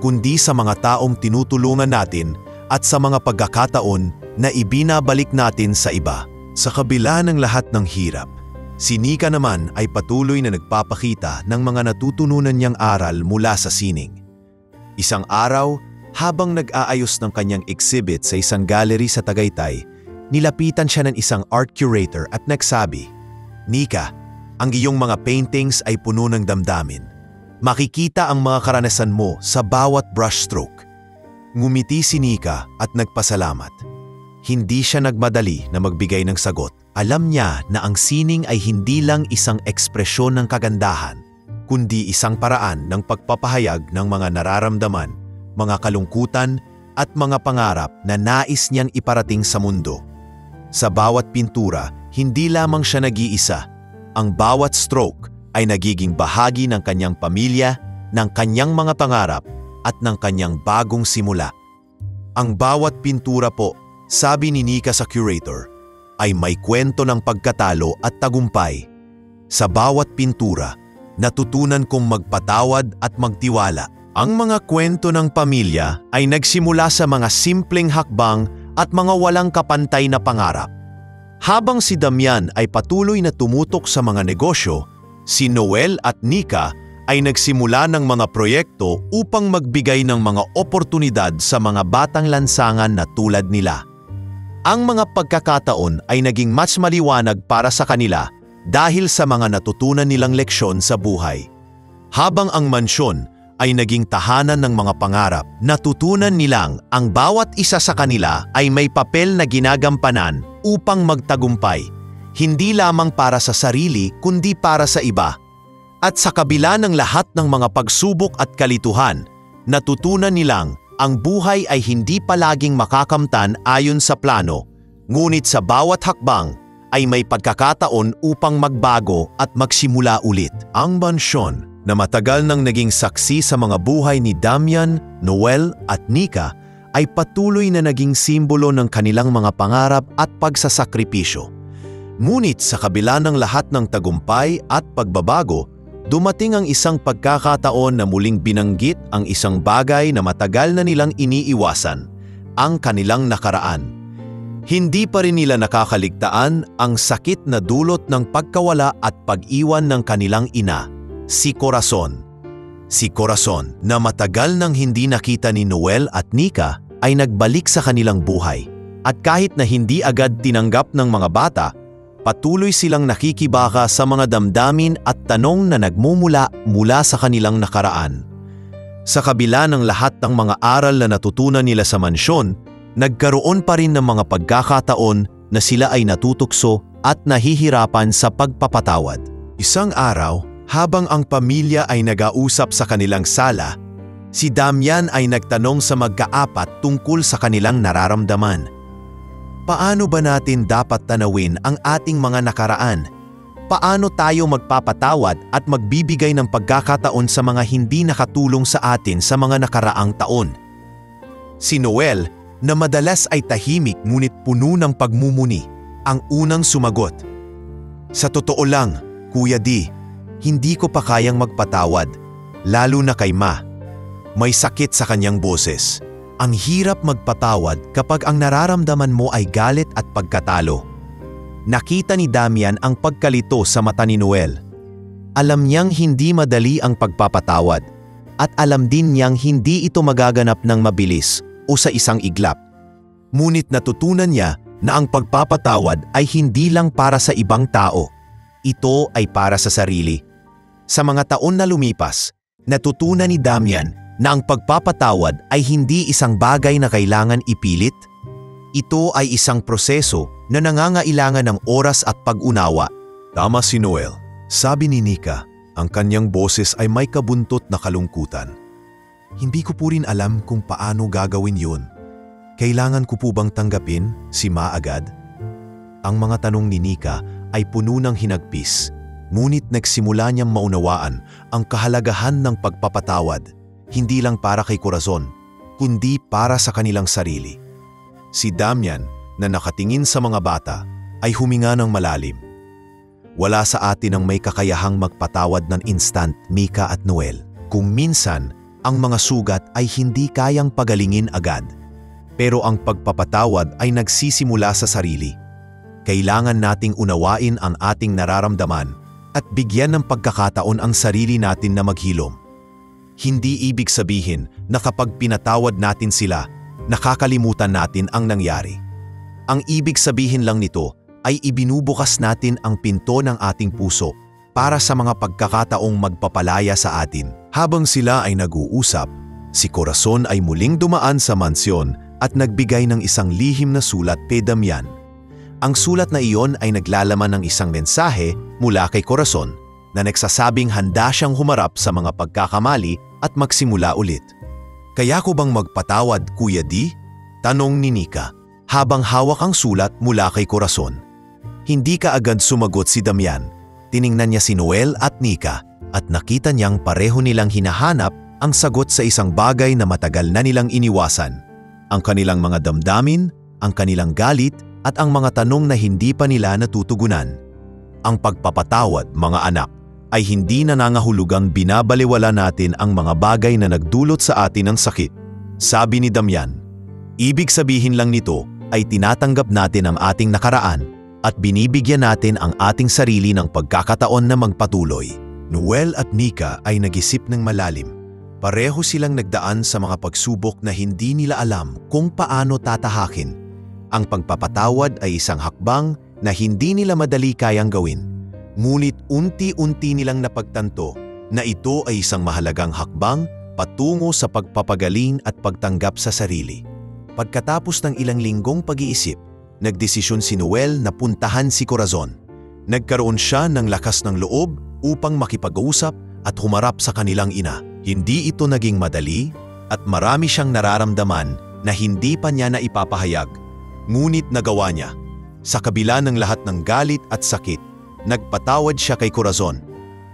kundi sa mga taong tinutulungan natin at sa mga pagkakataon na ibinabalik natin sa iba. Sa kabila ng lahat ng hirap, si Nika naman ay patuloy na nagpapakita ng mga natutununan niyang aral mula sa sining. Isang araw, habang nag-aayos ng kanyang exhibit sa isang gallery sa Tagaytay, nilapitan siya ng isang art curator at nagsabi, Nika, ang iyong mga paintings ay puno ng damdamin. Makikita ang mga karanasan mo sa bawat brushstroke. Ngumiti si Nika at nagpasalamat. Hindi siya nagmadali na magbigay ng sagot. Alam niya na ang sining ay hindi lang isang ekspresyon ng kagandahan, kundi isang paraan ng pagpapahayag ng mga nararamdaman, mga kalungkutan at mga pangarap na nais niyang iparating sa mundo. Sa bawat pintura, hindi lamang siya nag-iisa. Ang bawat stroke ay nagiging bahagi ng kanyang pamilya, ng kanyang mga pangarap at ng kanyang bagong simula. Ang bawat pintura po, sabi ni Nika sa curator, ay may kwento ng pagkatalo at tagumpay. Sa bawat pintura, natutunan kong magpatawad at magtiwala. Ang mga kwento ng pamilya ay nagsimula sa mga simpleng hakbang at mga walang kapantay na pangarap. Habang si Damian ay patuloy na tumutok sa mga negosyo, si Noel at Nika ay nagsimula ng mga proyekto upang magbigay ng mga oportunidad sa mga batang lansangan na tulad nila. Ang mga pagkakataon ay naging mas maliwanag para sa kanila dahil sa mga natutunan nilang leksyon sa buhay. Habang ang mansyon ay naging tahanan ng mga pangarap, natutunan nilang ang bawat isa sa kanila ay may papel na ginagampanan upang magtagumpay, hindi lamang para sa sarili kundi para sa iba. At sa kabila ng lahat ng mga pagsubok at kalituhan, natutunan nilang ang buhay ay hindi palaging makakamtan ayon sa plano, ngunit sa bawat hakbang ay may pagkakataon upang magbago at magsimula ulit. Ang mansyon na matagal nang naging saksi sa mga buhay ni Damian, Noel at Nika ay patuloy na naging simbolo ng kanilang mga pangarap at pagsasakripisyo. Ngunit sa kabila ng lahat ng tagumpay at pagbabago, dumating ang isang pagkakataon na muling binanggit ang isang bagay na matagal na nilang iniiwasan, ang kanilang nakaraan. Hindi pa rin nila nakakaligtaan ang sakit na dulot ng pagkawala at pag-iwan ng kanilang ina, si Corazon. Si Corazon na matagal nang hindi nakita ni Noel at Nika ay nagbalik sa kanilang buhay. At kahit na hindi agad tinanggap ng mga bata, patuloy silang nakikibaka sa mga damdamin at tanong na nagmumula mula sa kanilang nakaraan. Sa kabila ng lahat ng mga aral na natutunan nila sa mansyon, nagkaroon pa rin ng mga pagkakataon na sila ay natutukso at nahihirapan sa pagpapatawad. Isang araw, habang ang pamilya ay nag-ausap sa kanilang sala, si Damian ay nagtanong sa magkaapat tungkol sa kanilang nararamdaman. Paano ba natin dapat tanawin ang ating mga nakaraan? Paano tayo magpapatawad at magbibigay ng pagkakataon sa mga hindi nakatulong sa atin sa mga nakaraang taon? Si Noel, na madalas ay tahimik ngunit puno ng pagmumuni, ang unang sumagot. Sa totoo lang, Kuya D, hindi ko pa kayang magpatawad, lalo na kay Ma. May sakit sa kanyang boses. Ang hirap magpatawad kapag ang nararamdaman mo ay galit at pagkatalo. Nakita ni Damian ang pagkalito sa mata ni Noel. Alam niyang hindi madali ang pagpapatawad at alam din niyang hindi ito magaganap ng mabilis o sa isang iglap. Ngunit natutunan niya na ang pagpapatawad ay hindi lang para sa ibang tao. Ito ay para sa sarili. Sa mga taon na lumipas, natutunan ni Damian na ang pagpapatawad ay hindi isang bagay na kailangan ipilit. Ito ay isang proseso na nangangailangan ng oras at pag-unawa. Tama si Noel. Sabi ni Nika, ang kanyang boses ay may kabuntot na kalungkutan. Hindi ko po rin alam kung paano gagawin yun. Kailangan ko po bang tanggapin si Ma agad? Ang mga tanong ni Nika ay puno ng hinagpis. Ngunit nagsimula niyang maunawaan ang kahalagahan ng pagpapatawad, hindi lang para kay Corazon, kundi para sa kanilang sarili. Si Damian, na nakatingin sa mga bata, ay huminga ng malalim. Wala sa atin ang may kakayahang magpatawad ng instant, Nika at Noel. Kung minsan, ang mga sugat ay hindi kayang pagalingin agad. Pero ang pagpapatawad ay nagsisimula sa sarili. Kailangan nating unawain ang ating nararamdaman at bigyan ng pagkakataon ang sarili natin na maghilom. Hindi ibig sabihin na kapag pinatawad natin sila, nakakalimutan natin ang nangyari. Ang ibig sabihin lang nito ay ibinubukas natin ang pinto ng ating puso para sa mga pagkakataong magpapalaya sa atin. Habang sila ay nag-uusap, si Corazon ay muling dumaan sa mansyon at nagbigay ng isang lihim na sulat kay Damian. Ang sulat na iyon ay naglalaman ng isang mensahe mula kay Corazon na nagsasabing handa siyang humarap sa mga pagkakamali at magsimula ulit. Kaya ko bang magpatawad, Kuya D? Tanong ni Nika habang hawak ang sulat mula kay Corazon. Hindi ka agad sumagot si Damian. Tiningnan niya si Noel at Nika at nakita niyang pareho nilang hinahanap ang sagot sa isang bagay na matagal na nilang iniwasan. Ang kanilang mga damdamin, ang kanilang galit at ang mga tanong na hindi pa nila natutugunan. Ang pagpapatawad, mga anak, ay hindi nangangahulugang binabaliwala natin ang mga bagay na nagdulot sa atin ng sakit. Sabi ni Damian, ibig sabihin lang nito ay tinatanggap natin ang ating nakaraan at binibigyan natin ang ating sarili ng pagkakataon na magpatuloy. Noel at Nika ay nag-isip ng malalim. Pareho silang nagdaan sa mga pagsubok na hindi nila alam kung paano tatahakin. Ang pagpapatawad ay isang hakbang na hindi nila madali kayang gawin. Ngunit unti-unti nilang napagtanto na ito ay isang mahalagang hakbang patungo sa pagpapagaling at pagtanggap sa sarili. Pagkatapos ng ilang linggong pag-iisip, nagdesisyon si Noel na puntahan si Corazon. Nagkaroon siya ng lakas ng loob upang makipag-usap at humarap sa kanilang ina. Hindi ito naging madali at marami siyang nararamdaman na hindi pa niya na ipapahayag. Ngunit nagawa niya. Sa kabila ng lahat ng galit at sakit, nagpatawad siya kay Corazon.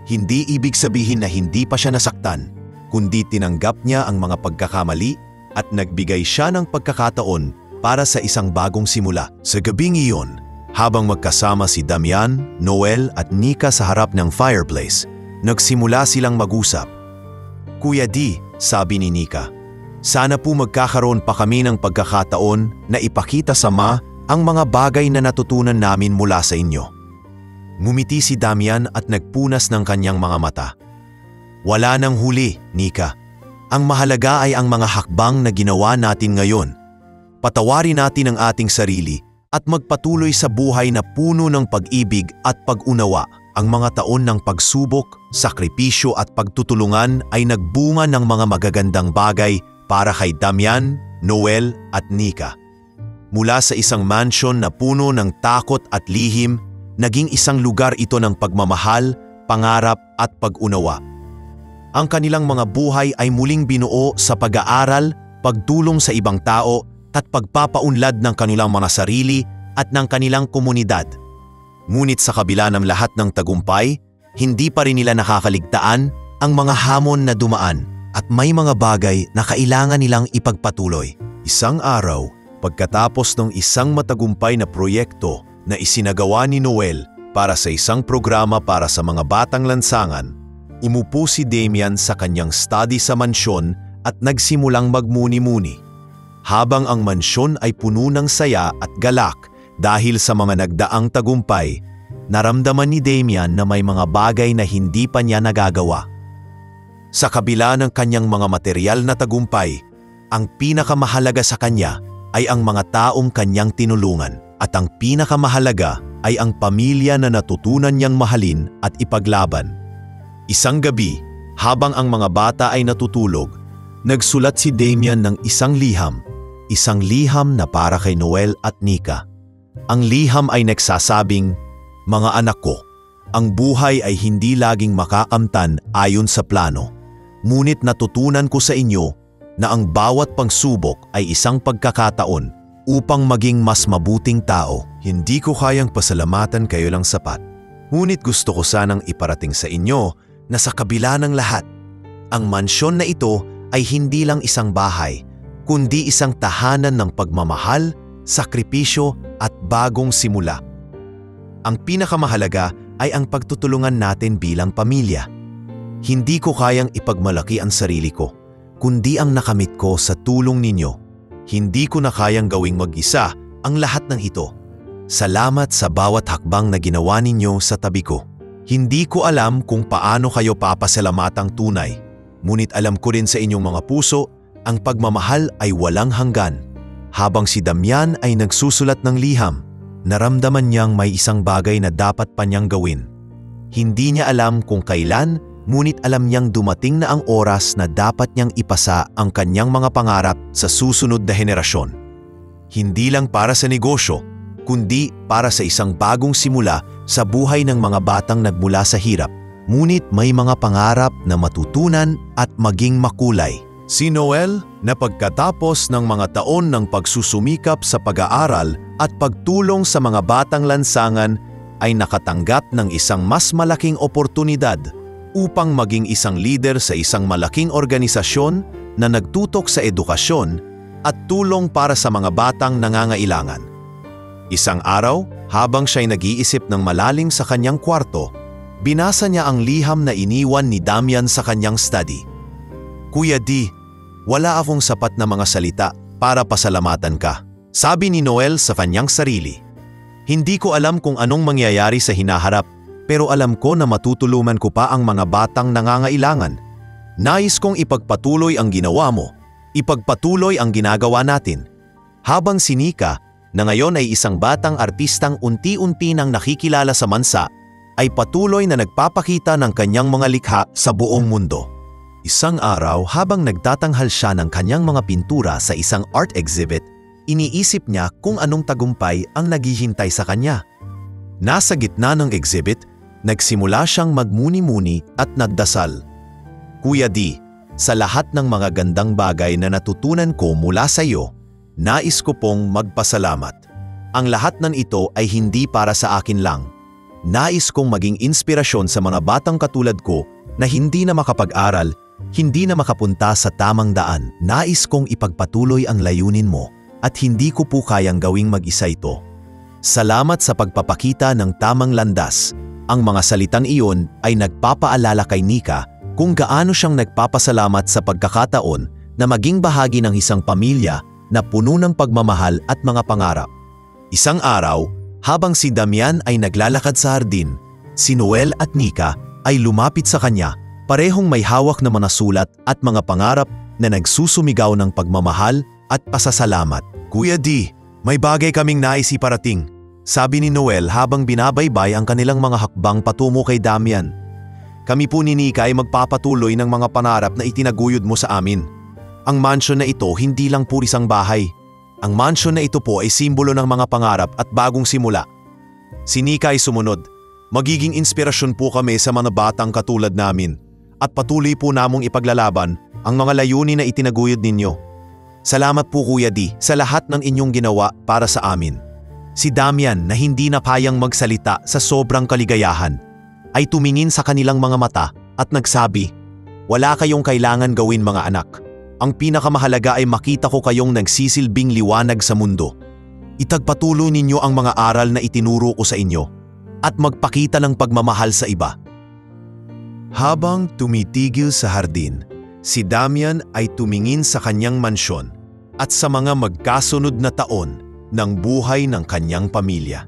Hindi ibig sabihin na hindi pa siya nasaktan, kundi tinanggap niya ang mga pagkakamali at nagbigay siya ng pagkakataon para sa isang bagong simula. Sa gabing iyon, habang magkasama si Damian, Noel at Nika sa harap ng fireplace, nagsimula silang mag-usap. Kuya D, sabi ni Nika, sana po magkakaroon pa kami ng pagkakataon na ipakita sa ang mga bagay na natutunan namin mula sa inyo. Ngumiti si Damian at nagpunas ng kanyang mga mata. Wala nang huli, Nika. Ang mahalaga ay ang mga hakbang na ginawa natin ngayon. Patawarin natin ang ating sarili at magpatuloy sa buhay na puno ng pag-ibig at pag-unawa. Ang mga taon ng pagsubok, sakripisyo at pagtutulungan ay nagbunga ng mga magagandang bagay para kay Damian, Noel at Nika. Mula sa isang mansion na puno ng takot at lihim, naging isang lugar ito ng pagmamahal, pangarap at pag-unawa. Ang kanilang mga buhay ay muling binuo sa pag-aaral, pagtulong sa ibang tao at pagpapaunlad ng kanilang mga sarili at ng kanilang komunidad. Ngunit sa kabila ng lahat ng tagumpay, hindi pa rin nila nakakaligtaan ang mga hamon na dumaan at may mga bagay na kailangan nilang ipagpatuloy. Isang araw, pagkatapos ng isang matagumpay na proyekto na isinagawa ni Noel para sa isang programa para sa mga batang lansangan, umupo si Damian sa kanyang study sa mansyon at nagsimulang magmuni-muni. Habang ang mansyon ay puno ng saya at galak dahil sa mga nagdaang tagumpay, naramdaman ni Damian na may mga bagay na hindi pa niya nagagawa. Sa kabila ng kanyang mga materyal na tagumpay, ang pinakamahalaga sa kanya ay ang mga taong kanyang tinulungan at ang pinakamahalaga ay ang pamilya na natutunan niyang mahalin at ipaglaban. Isang gabi, habang ang mga bata ay natutulog, nagsulat si Damian ng isang liham na para kay Noel at Nika. Ang liham ay nagsasabing, "Mga anak ko, ang buhay ay hindi laging makakamtan ayon sa plano. Ngunit natutunan ko sa inyo na ang bawat pagsubok ay isang pagkakataon upang maging mas mabuting tao. Hindi ko kayang pasalamatan kayo lang sapat. Ngunit gusto ko sanang iparating sa inyo na sa kabila ng lahat, ang mansyon na ito ay hindi lang isang bahay, kundi isang tahanan ng pagmamahal, sakripisyo at bagong simula. Ang pinakamahalaga ay ang pagtutulungan natin bilang pamilya. Hindi ko kayang ipagmalaki ang sarili ko, kundi ang nakamit ko sa tulong ninyo. Hindi ko na kayang gawing mag-isa ang lahat ng ito. Salamat sa bawat hakbang na ginawa ninyo sa tabi ko. Hindi ko alam kung paano kayo papasalamatang tunay, ngunit alam ko rin sa inyong mga puso, ang pagmamahal ay walang hanggan." Habang si Damian ay nagsusulat ng liham, naramdaman niyang may isang bagay na dapat pa niyang gawin. Hindi niya alam kung kailan, ngunit alam niyang dumating na ang oras na dapat niyang ipasa ang kanyang mga pangarap sa susunod na henerasyon. Hindi lang para sa negosyo, kundi para sa isang bagong simula sa buhay ng mga batang nagmula sa hirap. Ngunit may mga pangarap na matutunan at maging makulay. Si Noel, na pagkatapos ng mga taon ng pagsusumikap sa pag-aaral at pagtulong sa mga batang lansangan, ay nakatanggap ng isang mas malaking oportunidad upang maging isang leader sa isang malaking organisasyon na nagtutok sa edukasyon at tulong para sa mga batang nangangailangan. Isang araw, habang siya'y nag-iisip ng malalim sa kanyang kwarto, binasa niya ang liham na iniwan ni Damian sa kanyang study. "Kuya D, wala akong sapat na mga salita para pasalamatan ka," sabi ni Noel sa kanyang sarili. "Hindi ko alam kung anong mangyayari sa hinaharap, pero alam ko na matutulungan ko pa ang mga batang nangangailangan. Nais kong ipagpatuloy ang ginawa mo, ipagpatuloy ang ginagawa natin." Habang si Nika, na ngayon ay isang batang artistang unti-unti nang nakikilala sa bansa, ay patuloy na nagpapakita ng kanyang mga likha sa buong mundo. Isang araw, habang nagtatanghal siya ng kanyang mga pintura sa isang art exhibit, iniisip niya kung anong tagumpay ang naghihintay sa kanya. Nasa gitna ng exhibit, nagsimula siyang magmuni-muni at nagdasal. "Kuya D, sa lahat ng mga gandang bagay na natutunan ko mula sa iyo, nais ko pong magpasalamat. Ang lahat ng ito ay hindi para sa akin lang. Nais kong maging inspirasyon sa mga batang katulad ko na hindi na makapag-aral, hindi na makapunta sa tamang daan. Nais kong ipagpatuloy ang layunin mo at hindi ko po kayang gawing mag-isa ito. Salamat sa pagpapakita ng tamang landas. Ang mga salitang iyon ay nagpapaalala kay Nika kung gaano siyang nagpapasalamat sa pagkakataon na maging bahagi ng isang pamilya na puno ng pagmamahal at mga pangarap. Isang araw, habang si Damian ay naglalakad sa hardin, si Noel at Nika ay lumapit sa kanya, parehong may hawak na mga sulat at mga pangarap na nagsusumigaw ng pagmamahal at pasasalamat. Kuya D, may bagay kaming nais iparating, sabi ni Noel habang binabaybay ang kanilang mga hakbang patungo kay Damian. Kami po ni Nika ay magpapatuloy ng mga pangarap na itinaguyod mo sa amin. Ang mansyon na ito hindi lang purisang bahay. Ang mansyon na ito po ay simbolo ng mga pangarap at bagong simula. Si Nika ay sumunod. Magiging inspirasyon po kami sa mga batang katulad namin at patuloy po namong ipaglalaban ang mga layunin na itinaguyod ninyo. Salamat po Kuya D sa lahat ng inyong ginawa para sa amin. Si Damian na hindi napayang magsalita sa sobrang kaligayahan ay tumingin sa kanilang mga mata at nagsabi, "Wala kayong kailangan gawin mga anak. Ang pinakamahalaga ay makita ko kayong nagsisilbing liwanag sa mundo. Itagpatuloy ninyo ang mga aral na itinuro ko sa inyo at magpakita ng pagmamahal sa iba." Habang tumitigil sa hardin, si Damian ay tumingin sa kanyang mansyon at sa mga magkasunod na taon ng buhay ng kanyang pamilya.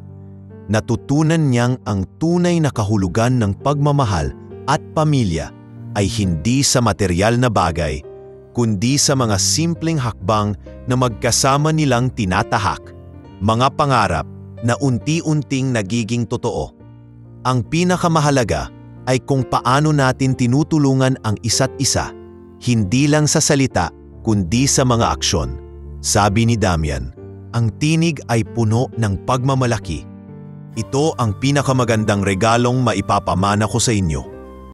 Natutunan niyang ang tunay na kahulugan ng pagmamahal at pamilya ay hindi sa material na bagay, kundi sa mga simpleng hakbang na magkasama nilang tinatahak, mga pangarap na unti-unting nagiging totoo. Ang pinakamahalaga ay kung paano natin tinutulungan ang isa't isa, hindi lang sa salita kundi sa mga aksyon. Sabi ni Damian, ang tinig ay puno ng pagmamalaki. Ito ang pinakamagandang regalong maipapamana ko sa inyo.